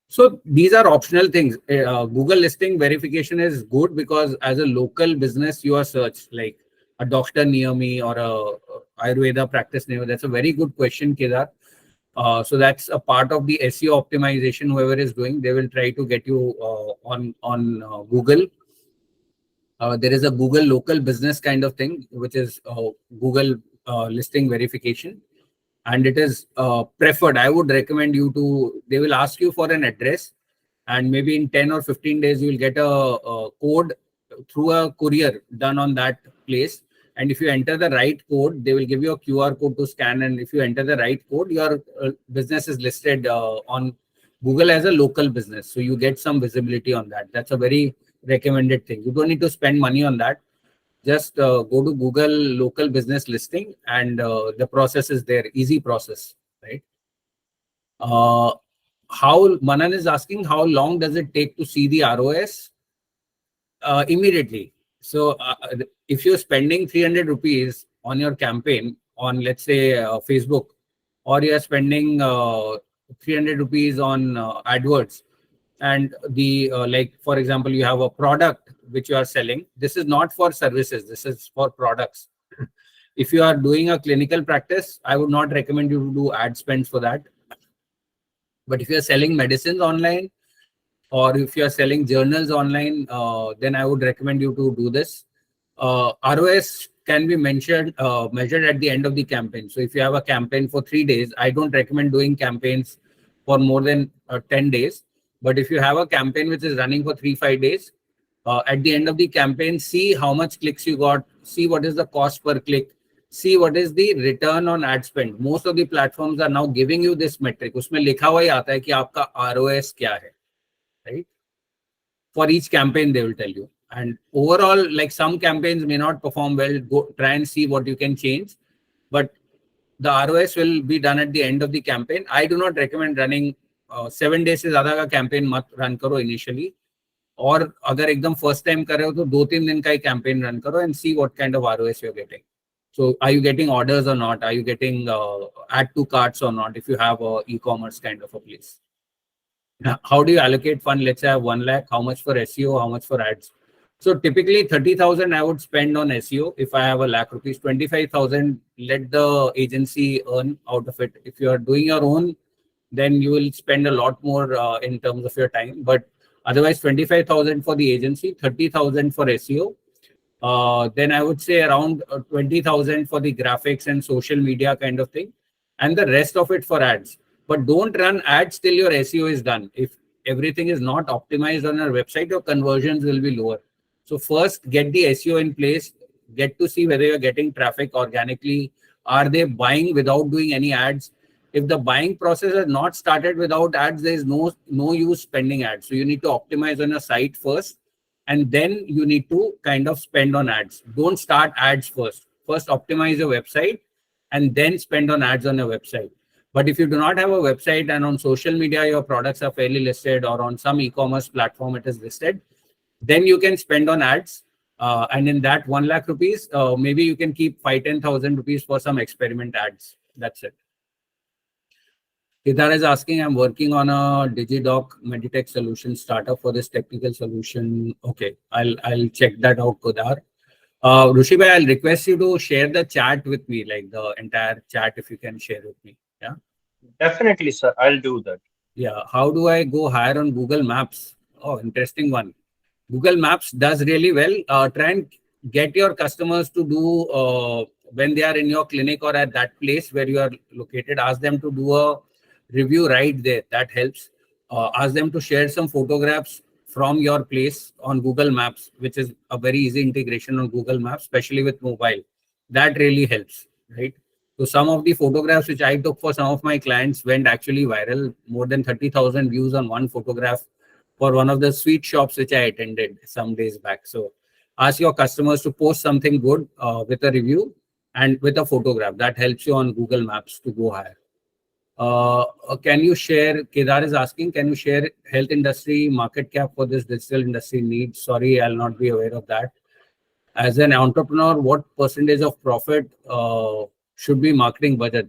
So these are optional things. Google listing verification is good because as a local business, you are searched like a doctor near me or a Ayurveda practice near me. That's a very good question, Kedar. So that's a part of the SEO optimization. Whoever is doing, they will try to get you on Google. There is a Google local business kind of thing, which is Google listing verification. And it is preferred. I would recommend you to, they will ask you for an address, and maybe in 10 or 15 days, you will get a code through a courier done on that place. And if you enter the right code, they will give you a QR code to scan. And if you enter the right code, your business is listed on Google as a local business. So you get some visibility on that. That's a very recommended thing. You don't need to spend money on that. Just go to Google local business listing, and the process is there. Easy process, right? How Manan is asking, how long does it take to see the ROS? Immediately. So if you're spending 300 rupees on your campaign on, let's say, Facebook, or you're spending 300 rupees on AdWords, and the like, for example, you have a product which you are selling. This is not for services. This is for products. If you are doing a clinical practice, I would not recommend you to do ad spends for that. But if you are selling medicines online, or if you are selling journals online, then I would recommend you to do this. ROS can be measured at the end of the campaign. So if you have a campaign for 3 days, I don't recommend doing campaigns for more than 10 days. But if you have a campaign which is running for 3-5 days, at the end of the campaign, see how much clicks you got, see what is the cost per click, see what is the return on ad spend. Most of the platforms are now giving you this metric. उसमें लिखा हुआ ही आता है कि आपका ROS क्या है, right? For each campaign, they will tell you. And overall, like, some campaigns may not perform well. Go try and see what you can change. But the ROS will be done at the end of the campaign. I do not recommend running 7 days से ज़्यादा का campaign मत run करो initially. और अगर एकदम first time कर रहे हो तो 2-3 दिन का ही campaign run करो and see what kind of ROS you're getting. So are you getting orders or not? Are you getting add to carts or not? If you have a e-commerce kind of a place. Now, how do you allocate fund? Let's say I have 1 lakh. How much for SEO? How much for ads? So typically 30,000 I would spend on SEO. If I have 1 lakh rupees, 25,000 let the agency earn out of it. If you are doing your own, then you will spend a lot more in terms of your time. But otherwise, 25,000 for the agency, 30,000 for SEO. Then I would say around 20,000 for the graphics and social media kind of thing, and the rest of it for ads. But don't run ads till your SEO is done. If everything is not optimized on your website, your conversions will be lower. So first, get the SEO in place, get to see whether you're getting traffic organically. Are they buying without doing any ads? If the buying process has not started without ads, there is no use spending ads. So you need to optimize on your site first, and then you need to kind of spend on ads. Don't start ads first. First, optimize your website and then spend on ads on your website. But if you do not have a website and on social media, your products are fairly listed, or on some e-commerce platform it is listed, then you can spend on ads. And in that 1 lakh rupees, maybe you can keep 5-10,000 rupees for some experiment ads. That's it. Kedar is asking, I'm working on a DigiDoc Meditech solution startup for this technical solution. Okay, I'll check that out, Kedar. Rushi bhai, I'll request you to share the chat with me, like the entire chat, if you can share with me. Yeah. Definitely, sir. I'll do that. Yeah. How do I go higher on Google Maps? Oh, interesting one. Google Maps does really well. Try and get your customers to do, when they are in your clinic or at that place where you are located, ask them to do a review right there. That helps. Ask them to share some photographs from your place on Google Maps, which is a very easy integration on Google Maps, especially with mobile. That really helps, right? So some of the photographs which I took for some of my clients went actually viral, more than 30,000 views on one photograph for one of the sweet shops which I attended some days back. So ask your customers to post something good with a review and with a photograph. That helps you on Google Maps to go higher. Can you share, Kedar is asking, can you share health industry market cap for this digital industry needs? Sorry, I'll not be aware of that. As an entrepreneur, what percentage of profit should be marketing budget?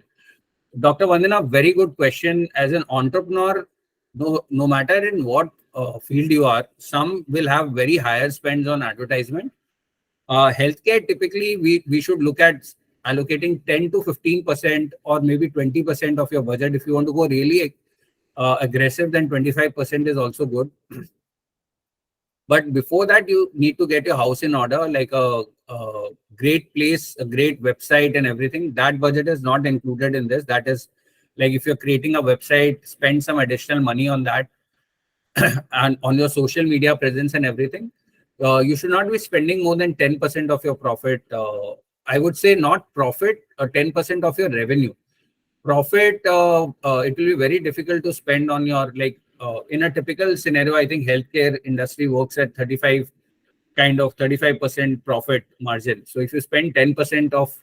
Dr. Vandana, very good question. As an entrepreneur, no matter in what field you are, some will have very higher spends on advertisement. Healthcare, typically, we should look at allocating 10 to 15% or maybe 20% of your budget. If you want to go really aggressive, then 25% is also good. But before that, you need to get your house in order, like a great place, a great website and everything. That budget is not included in this. That is like if you're creating a website, spend some additional money on that and on your social media presence and everything. You should not be spending more than 10% of your profit. I would say not profit, 10% of your revenue. Profit, it will be very difficult to spend on your, like, in a typical scenario, I think healthcare industry works at 35% profit margin. So if you spend 10% of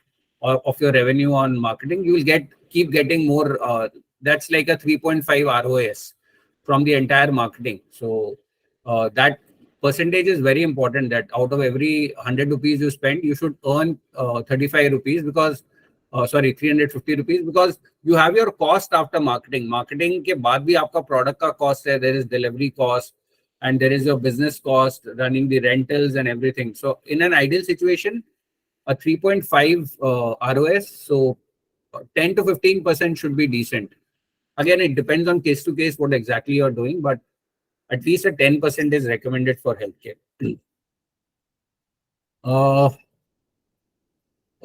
your revenue on marketing, you will keep getting more. That's like a 3.5 ROAS from the entire marketing. So that percentage is very important, that out of every 100 rupees you spend, you should earn 35 rupees because 350 rupees, because you have your cost after marketing. Marketing ke baad bhi aapka product ka cost hai, there is delivery cost and there is your business cost, running the rentals and everything. So in an ideal situation, a 3.5 ROS, so 10 to 15% should be decent. Again, it depends on case to case what exactly you're doing, but at least a 10% is recommended for healthcare.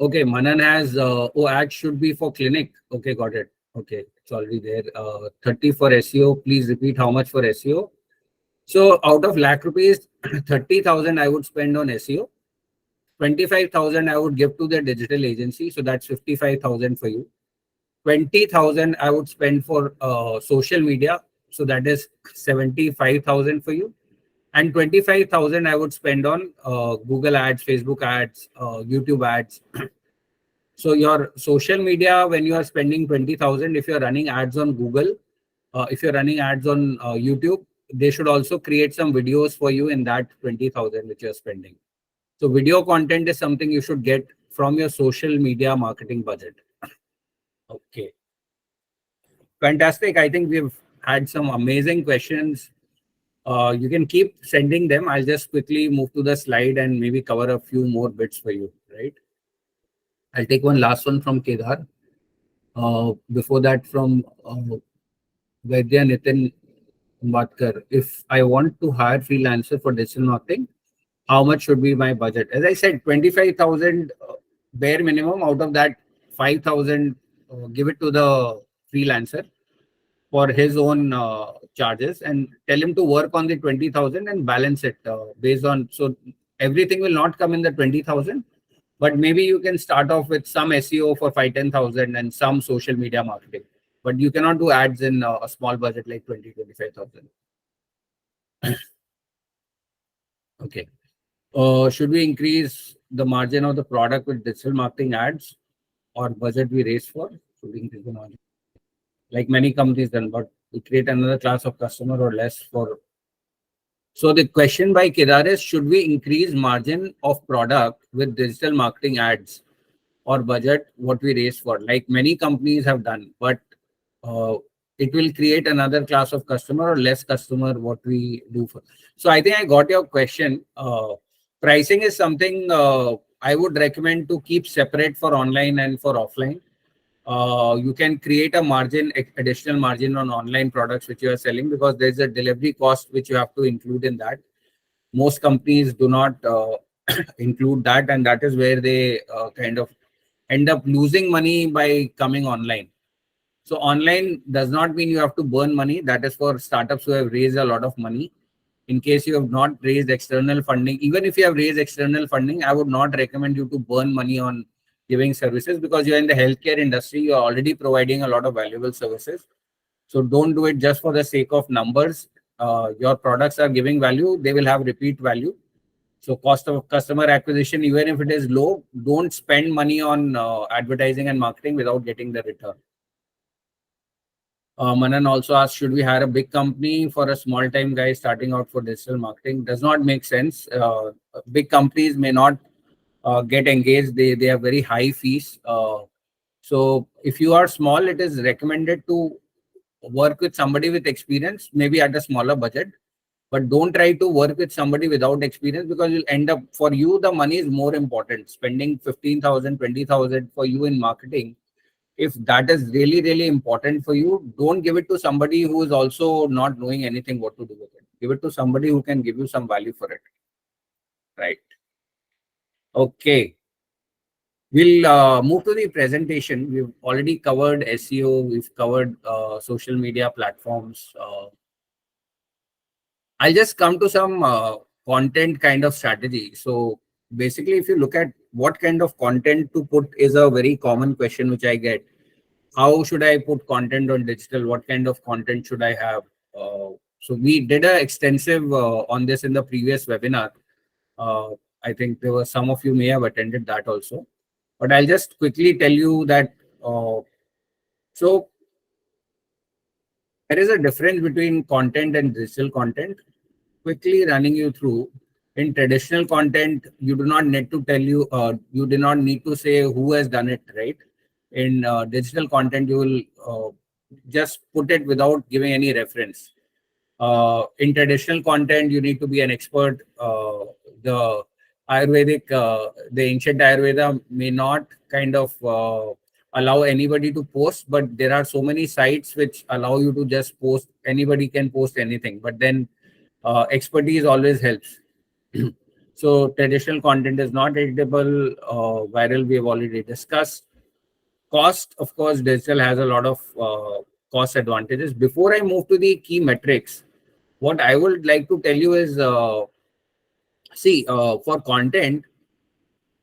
Okay, Manan has, ads should be for clinic. Okay, got it. Okay, it's already there. 30 for SEO. Please repeat how much for SEO. So out of lakh rupees, 30,000 I would spend on SEO. 25,000 I would give to the digital agency. So that's 55,000 for you. 20,000 I would spend for social media. So that is 75,000 for you. And 25,000 I would spend on Google ads, Facebook ads, YouTube ads. So your social media, when you are spending 20,000, if you're running ads on Google, if you're running ads on YouTube, they should also create some videos for you in that 20,000 which you're spending. So video content is something you should get from your social media marketing budget. Okay. Fantastic. I think we've had some amazing questions. You can keep sending them. I'll just quickly move to the slide and maybe cover a few more bits for you, right? I'll take one last one from Kedar. Before that, from Vaidya Nitin Batkar. If I want to hire freelancer for digital marketing, how much should be my budget? As I said, 25,000 bare minimum. Out of that, 5,000 give it to the freelancer for his own charges, and tell him to work on the 20,000 and balance it based on. So everything will not come in the 20,000, but maybe you can start off with some SEO for 5,000-10,000 and some social media marketing. But you cannot do ads in a small budget like 20,000-25,000. Okay. Should we increase the margin of the product with digital marketing ads, or budget we raise for? Should we increase the margin? Like many companies done, but we create another class of customer or less for. So the question by Kedar is, should we increase margin of product with digital marketing ads, or budget what we raise for? Like many companies have done, but it will create another class of customer or less customer what we do for. So I think I got your question. Pricing is something I would recommend to keep separate for online and for offline. You can create a margin, additional margin on online products which you are selling, because there's a delivery cost which you have to include in that. Most companies do not include that, and that is where they kind of end up losing money by coming online. So online does not mean you have to burn money. That is for startups who have raised a lot of money. In case you have not raised external funding, even if you have raised external funding, I would not recommend you to burn money on giving services, because you're in the healthcare industry, you're already providing a lot of valuable services. So don't do it just for the sake of numbers. Your products are giving value, they will have repeat value. So cost of customer acquisition, even if it is low, don't spend money on advertising and marketing without getting the return. Manan also asked, should we hire a big company for a small time guy starting out for digital marketing? Does not make sense. Big companies may not get engaged. They have very high fees. So if you are small, it is recommended to work with somebody with experience, maybe at a smaller budget. But don't try to work with somebody without experience, because you'll end up, for you, the money is more important. Spending 15,000, 20,000 for you in marketing, if that is really, really important for you, don't give it to somebody who is also not knowing anything what to do with it. Give it to somebody who can give you some value for it. Right. Okay. We'll move to the presentation. We've already covered SEO. We've covered social media platforms. I'll just come to some content kind of strategy. So basically, if you look at what kind of content to put is a very common question which I get. How should I put content on digital? What kind of content should I have? So we did an extensive on this in the previous webinar. I think there were some of you may have attended that also. But I'll just quickly tell you that so there is a difference between content and digital content. Quickly running you through. In traditional content, you do not need to tell you, you do not need to say who has done it, right? In digital content, you will just put it without giving any reference. In traditional content, you need to be an expert. The Ayurvedic, the ancient Ayurveda may not kind of allow anybody to post, but there are so many sites which allow you to just post. Anybody can post anything, but then expertise always helps. So traditional content is not editable. Viral, we have already discussed. Cost, of course, digital has a lot of cost advantages. Before I move to the key metrics, what I would like to tell you is, for content,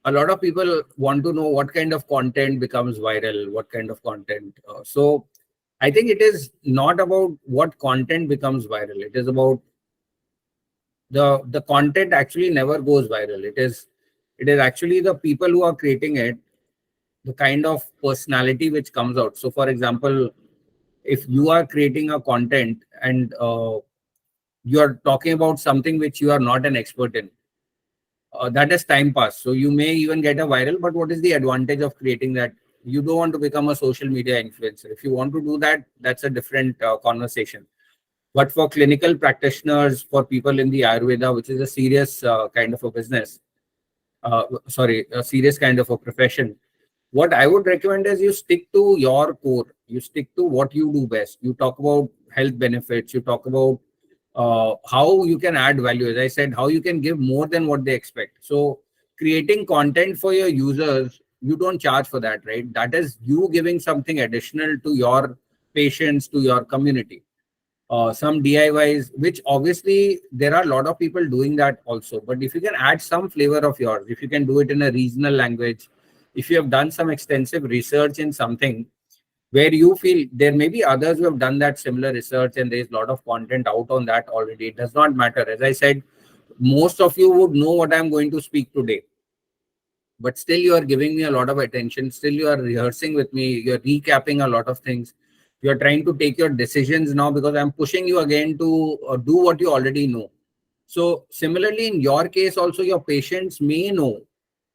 a lot of people want to know what kind of content becomes viral, what kind of content. So I think it is not about what content becomes viral. It is about the content actually never goes viral. It is actually the people who are creating it, the kind of personality which comes out. So for example, if you are creating a content and you are talking about something which you are not an expert in, that is time pass. So you may even get a viral, but what is the advantage of creating that? You don't want to become a social media influencer. If you want to do that, that's a different conversation. But for clinical practitioners, for people in the Ayurveda, which is a serious kind of a business, a serious kind of a profession, what I would recommend is you stick to your core. You stick to what you do best. You talk about health benefits. You talk about how you can add value. As I said, how you can give more than what they expect. So creating content for your users, you don't charge for that, right? That is you giving something additional to your patients, to your community. Some DIYs, which obviously there are a lot of people doing that also. But if you can add some flavor of yours, if you can do it in a regional language, if you have done some extensive research in something where you feel there may be others who have done that similar research and there's a lot of content out on that already, it does not matter. As I said, most of you would know what I'm going to speak today. But still you are giving me a lot of attention. Still you are rehearsing with me. You're recapping a lot of things. You're trying to take your decisions now because I'm pushing you again to do what you already know. So similarly, in your case also, your patients may know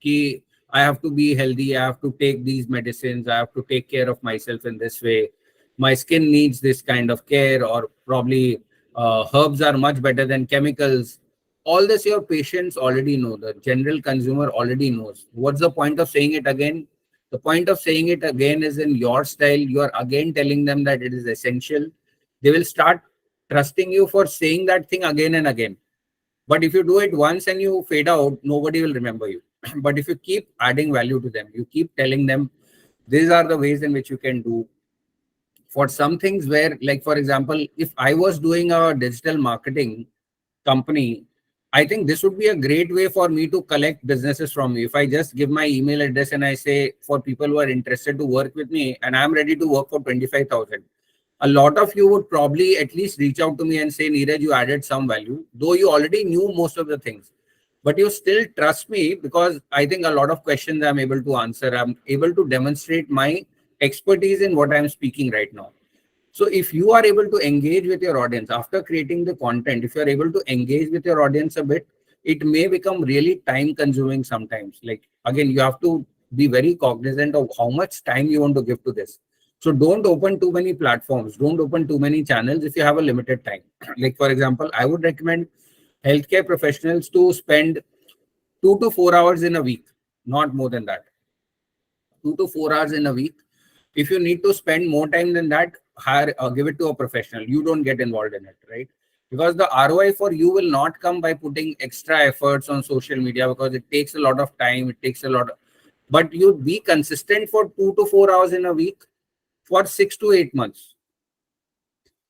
that I have to be healthy, I have to take these medicines, I have to take care of myself in this way. My skin needs this kind of care, or probably herbs are much better than chemicals. All this your patients already know. The general consumer already knows. What's the point of saying it again? The point of saying it again is in your style. You are again telling them that it is essential. They will start trusting you for saying that thing again and again. But if you do it once and you fade out, nobody will remember you. But if you keep adding value to them, you keep telling them, these are the ways in which you can do. For some things where, like, for example, if I was doing a digital marketing, company, I think this would be a great way for me to collect businesses from you. If I just give my email address and I say for people who are interested to work with me and I'm ready to work for 25,000, a lot of you would probably at least reach out to me and say, Neeraj, you added some value, though you already knew most of the things. But you still trust me because I think a lot of questions I'm able to answer. I'm able to demonstrate my expertise in what I'm speaking right now. So if you are able to engage with your audience after creating the content, if you're able to engage with your audience a bit, it may become really time consuming sometimes. Like, again, you have to be very cognizant of how much time you want to give to this. So don't open too many platforms. Don't open too many channels if you have a limited time. Like, for example, I would recommend healthcare professionals to spend 2 to 4 hours in a week, not more than that. 2 to 4 hours in a week. If you need to spend more time than that, hire, give it to a professional. You don't get involved in it, right? Because the ROI for you will not come by putting extra efforts on social media because it takes a lot of time. It takes a lot of, but you be consistent for 2 to 4 hours in a week for 6 to 8 months.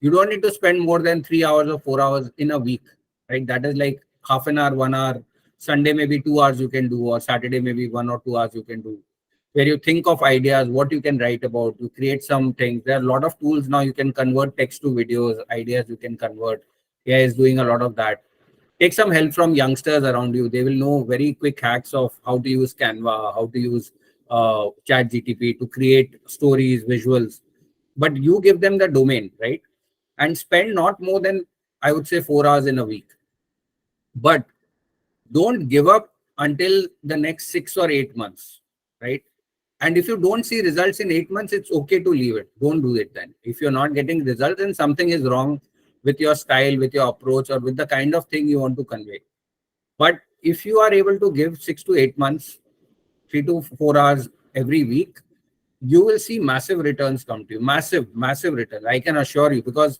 You don't need to spend more than 3 hours or 4 hours in a week, right? That is like half an hour, 1 hour. Sunday, maybe 2 hours you can do, or Saturday, maybe 1 or 2 hours you can do, where you think of ideas, what you can write about, you create some things. There are a lot of tools now. You can convert text to videos, ideas you can convert. AI is doing a lot of that. Take some help from youngsters around you. They will know very quick hacks of how to use Canva, how to use Chat GTP to create stories, visuals. But you give them the domain, right? And spend not more than, I would say, 4 hours in a week. But don't give up until the next 6 or 8 months, right? And if you don't see results in 8 months, it's okay to leave it. Don't do it then. If you're not getting results, then something is wrong with your style, with your approach, or with the kind of thing you want to convey. But if you are able to give 6 to 8 months, 3 to 4 hours every week, you will see massive returns come to you. Massive, massive returns. I can assure you, because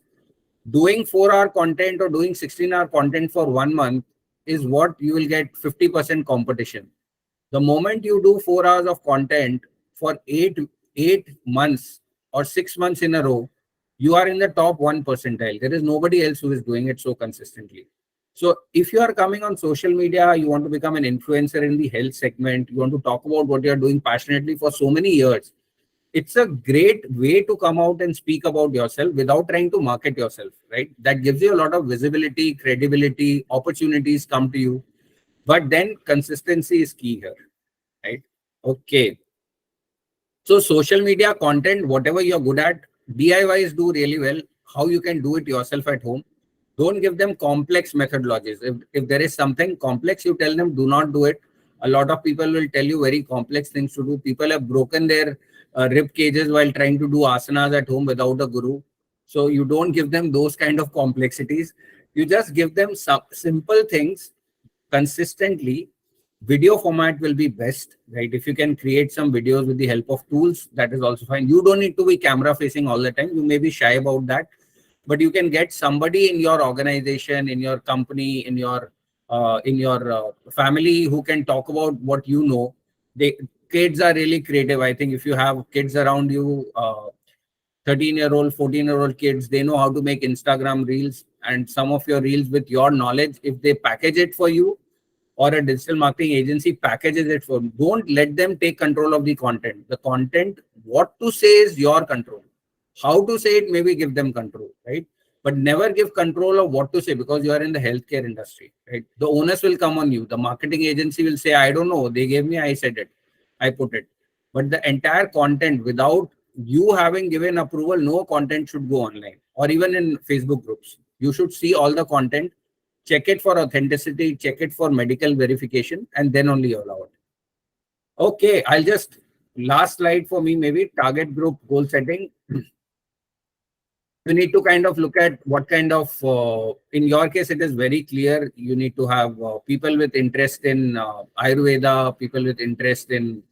doing 4 hour content or doing 16-hour content for 1 month is what you will get 50% competition. The moment you do 4 hours of content for eight months or 6 months in a row, you are in the top 1 percentile. There is nobody else who is doing it so consistently. So if you are coming on social media, you want to become an influencer in the health segment, you want to talk about what you are doing passionately for so many years, it's a great way to come out and speak about yourself without trying to market yourself, right? That gives you a lot of visibility, credibility, opportunities come to you. But then consistency is key here, right? Okay. So social media content, whatever you're good at, DIYs do really well. How you can do it yourself at home. Don't give them complex methodologies. If there is something complex, you tell them do not do it. A lot of people will tell you very complex things to do. People have broken their rib cages while trying to do asanas at home without a guru. So you don't give them those kind of complexities. You just give them some simple things consistently. Video format will be best, right? If you can create some videos with the help of tools, that is also fine. You don't need to be camera facing all the time. You may be shy about that, but you can get somebody in your organization, in your company, in your family who can talk about what you know. Kids are really creative. I think if you have kids around you, 13-year-old, 14-year-old kids, they know how to make Instagram reels, and some of your reels with your knowledge, if they package it for you, or a digital marketing agency packages it for, don't let them take control of the content. The content, what to say is your control. How to say it, maybe give them control, right? But never give control of what to say, because you are in the healthcare industry, right? The onus will come on you. The marketing agency will say, I don't know, they gave me, I said it, I put it. But the entire content, without you having given approval, no content should go online, or even in Facebook groups. You should see all the content, check it for authenticity, check it for medical verification, and then only allow it. Okay, I'll just, last slide for me, maybe target group goal setting. You need to kind of look at what kind of, in your case, it is very clear. You need to have people with interest in Ayurveda, people with interest in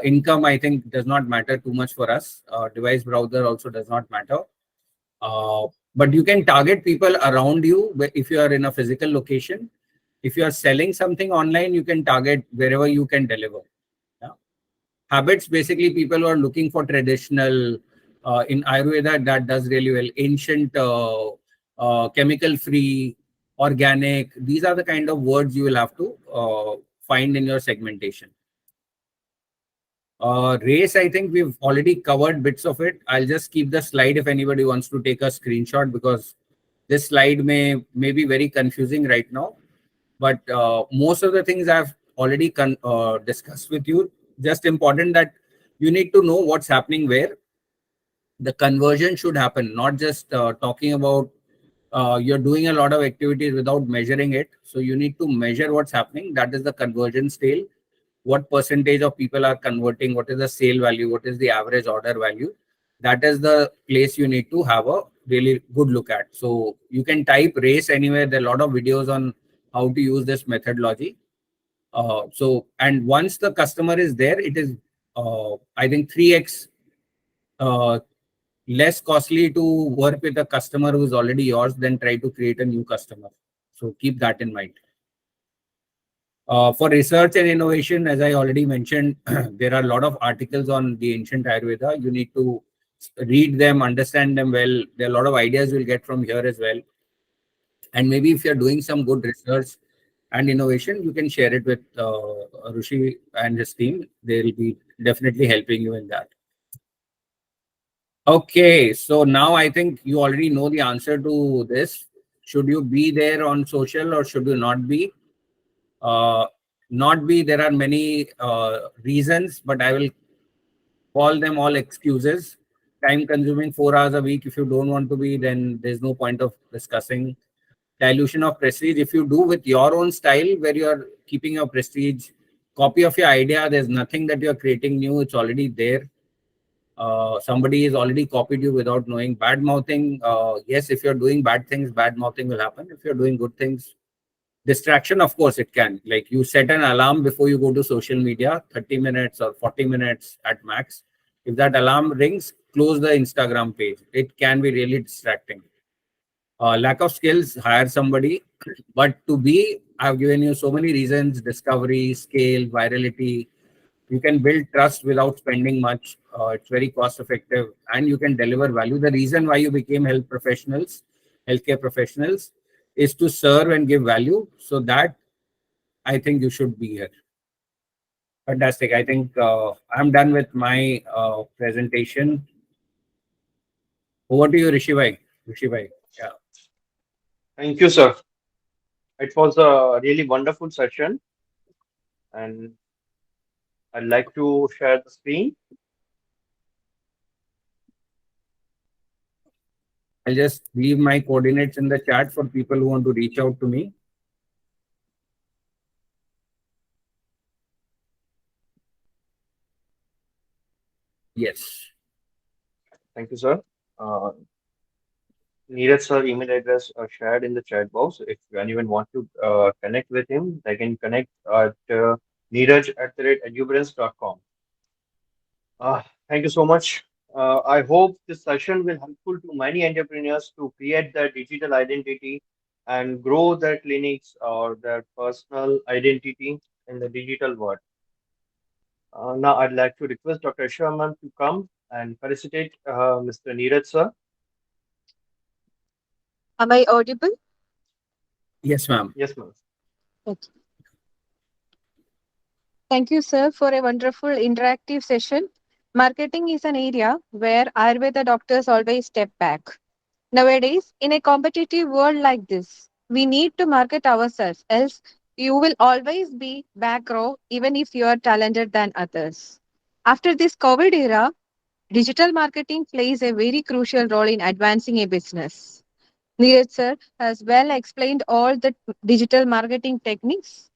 income. I think does not matter too much for us. Device browser also does not matter. But you can target people around you if you are in a physical location. If you are selling something online, you can target wherever you can deliver. Yeah. Habits, basically people who are looking for traditional, in Ayurveda, that does really well. Ancient, chemical free, organic. These are the kind of words you will have to find in your segmentation. Race, I think we've already covered bits of it. I'll just keep the slide if anybody wants to take a screenshot, because this slide may be very confusing right now. But most of the things I've already discussed with you. Just important that you need to know what's happening where. The conversion should happen, not just talking about you're doing a lot of activities without measuring it. So you need to measure what's happening. That is the conversion scale. What percentage of people are converting? What is the sale value? What is the average order value? That is the place you need to have a really good look at. So you can type race anywhere. There are a lot of videos on how to use this methodology. And once the customer is there, it is, I think, 3x less costly to work with a customer who's already yours than try to create a new customer. So keep that in mind. For research and innovation, as I already mentioned, there are a lot of articles on the ancient Ayurveda. You need to read them, understand them well. There are a lot of ideas you'll get from here as well. And maybe if you're doing some good research and innovation, you can share it with Rushi and his team. They'll be definitely helping you in that. Okay, so now I think you already know the answer to this. Should you be there on social or should you not be? Not be, there are many reasons, but I will call them all excuses. Time consuming, 4 hours a week. If you don't want to be, then there's no point of discussing. Dilution of prestige. If you do with your own style, where you're keeping your prestige, copy of your idea, there's nothing that you're creating new, it's already there. Somebody has already copied you without knowing. Bad mouthing. Yes, if you're doing bad things, bad mouthing will happen. If you're doing good things, distraction, of course, it can. Like you set an alarm before you go to social media, 30 minutes or 40 minutes at max. If that alarm rings, close the Instagram page. It can be really distracting. Lack of skills, hire somebody. But to be, I've given you so many reasons: discovery, scale, virality. You can build trust without spending much. It's very cost effective and you can deliver value. The reason why you became healthcare professionals, is to serve and give value. So that I think you should be here. Fantastic. I think I'm done with my presentation. Over to you, Rishi Bhai. Yeah. Thank you, sir. It was a really wonderful session, and I'd like to share the screen. I'll just leave my coordinates in the chat for people who want to reach out to me. Yes. Thank you, sir. Neeraj sir email address shared in the chat box. If anyone want to connect with him, they can connect at neeraj@exuberance.com. Thank you so much. I hope this session will helpful to many entrepreneurs to create their digital identity and grow their clinics or their personal identity in the digital world. Now, I'd like to request Dr. Sharman to come and felicitate Mr. Neeraj sir. Am I audible? Yes, ma'am. Yes, ma'am. Okay. Thank you, sir, for a wonderful interactive session. Marketing is an area where Ayurveda doctors always step back. Nowadays, in a competitive world like this, we need to market ourselves, else, you will always be back row, even if you are talented than others. After this COVID era, digital marketing plays a very crucial role in advancing a business. Neeraj sir has well explained all the digital marketing techniques.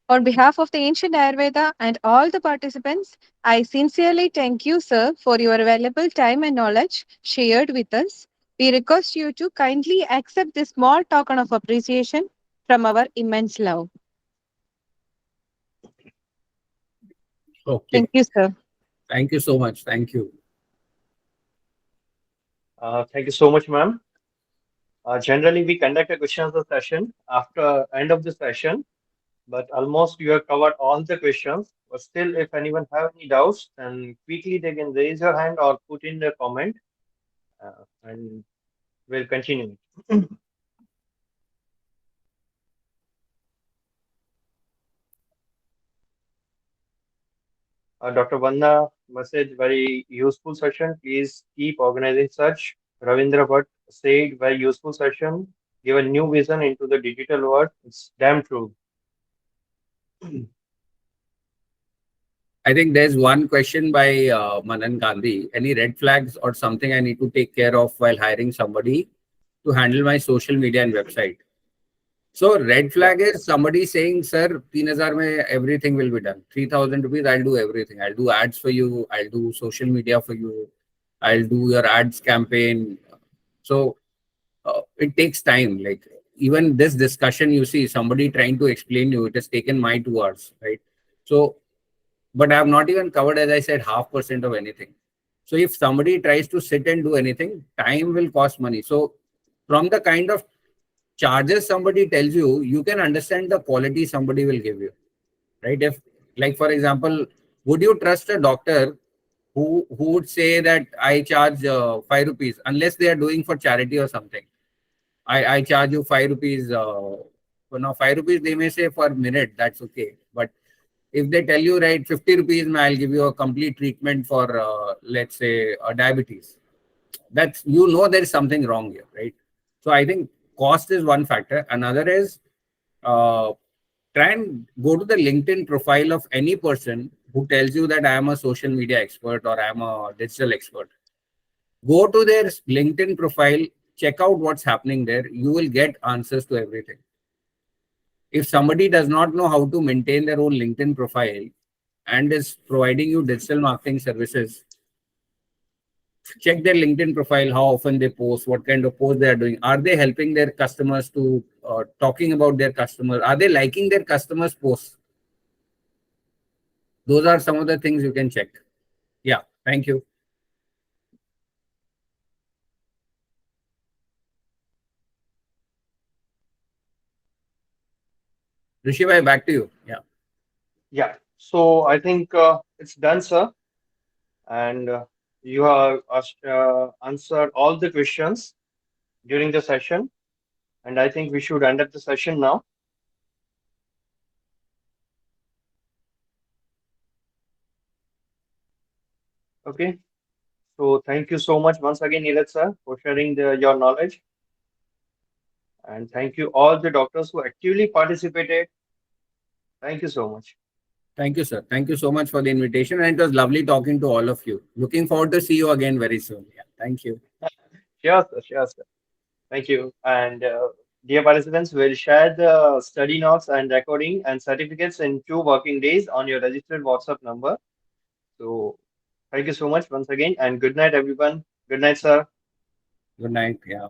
On behalf of the ancient Ayurveda and all the participants, I sincerely thank you, sir, for your valuable time and knowledge shared with us. We request you to kindly accept this small token of appreciation from our immense love. Okay. Thank you, sir. Thank you so much. Thank you. Thank you so much, ma'am. Generally, we conduct a question answer session after end of the session, but almost you have covered all the questions. But still, if anyone have any doubts, then quickly they can raise your hand or put in the comment, and we'll continue. Dr. Vanna message, very useful session. Please keep organizing such. Ravindra Bhatt said, very useful session. Give a new vision into the digital world. It's damn true. I think there's one question by Manan Gandhi. Any red flags or something I need to take care of while hiring somebody to handle my social media and website? So red flag is somebody saying, "Sir, 3,000 mein everything will be done. 3,000 rupees, I'll do everything. I'll do ads for you. I'll do social media for you. I'll do your ads campaign." So it takes time. Like even this discussion, you see somebody trying to explain you, it has taken my 2 hours, right? So, but I have not even covered, as I said, 0.5% of anything. So if somebody tries to sit and do anything, time will cost money. So from the kind of charges somebody tells you, you can understand the quality somebody will give you, right? If, like, for example, would you trust a doctor who would say that I charge 5 rupees unless they are doing for charity or something? I charge you 5 rupees. Now 5 rupees they may say for a minute, that's okay. But if they tell you, right, 50 rupees, I'll give you a complete treatment for, let's say, diabetes, that's, you know, there is something wrong here, right? So I think cost is one factor. Another is uh, try and go to the LinkedIn profile of any person who tells you that I am a social media expert or I am a digital expert. Go to their LinkedIn profile, check out what's happening there. You will get answers to everything. If somebody does not know how to maintain their own LinkedIn profile and is providing you digital marketing services, check their LinkedIn profile, how often they post, what kind of posts they are doing. Are they helping their customers to talking about their customers? Are they liking their customers' posts? Those are some of the things you can check. Yeah, thank you. Rishi bhai, back to you. Yeah. Yeah. So I think it's done, sir. And you have answered all the questions during the session. And I think we should end up the session now. Okay. So thank you so much once again, Neeraj sir, for sharing your knowledge. And thank you all the doctors who actively participated. Thank you so much. Thank you, sir. Thank you so much for the invitation. And it was lovely talking to all of you. Looking forward to see you again very soon. Yeah. Thank you. Sure, sir. Sure, sir. Thank you. And dear participants, we'll share the study notes and recording and certificates in 2 working days on your registered WhatsApp number. So thank you so much once again, and good night, everyone. Good night, sir. Good night. Yeah.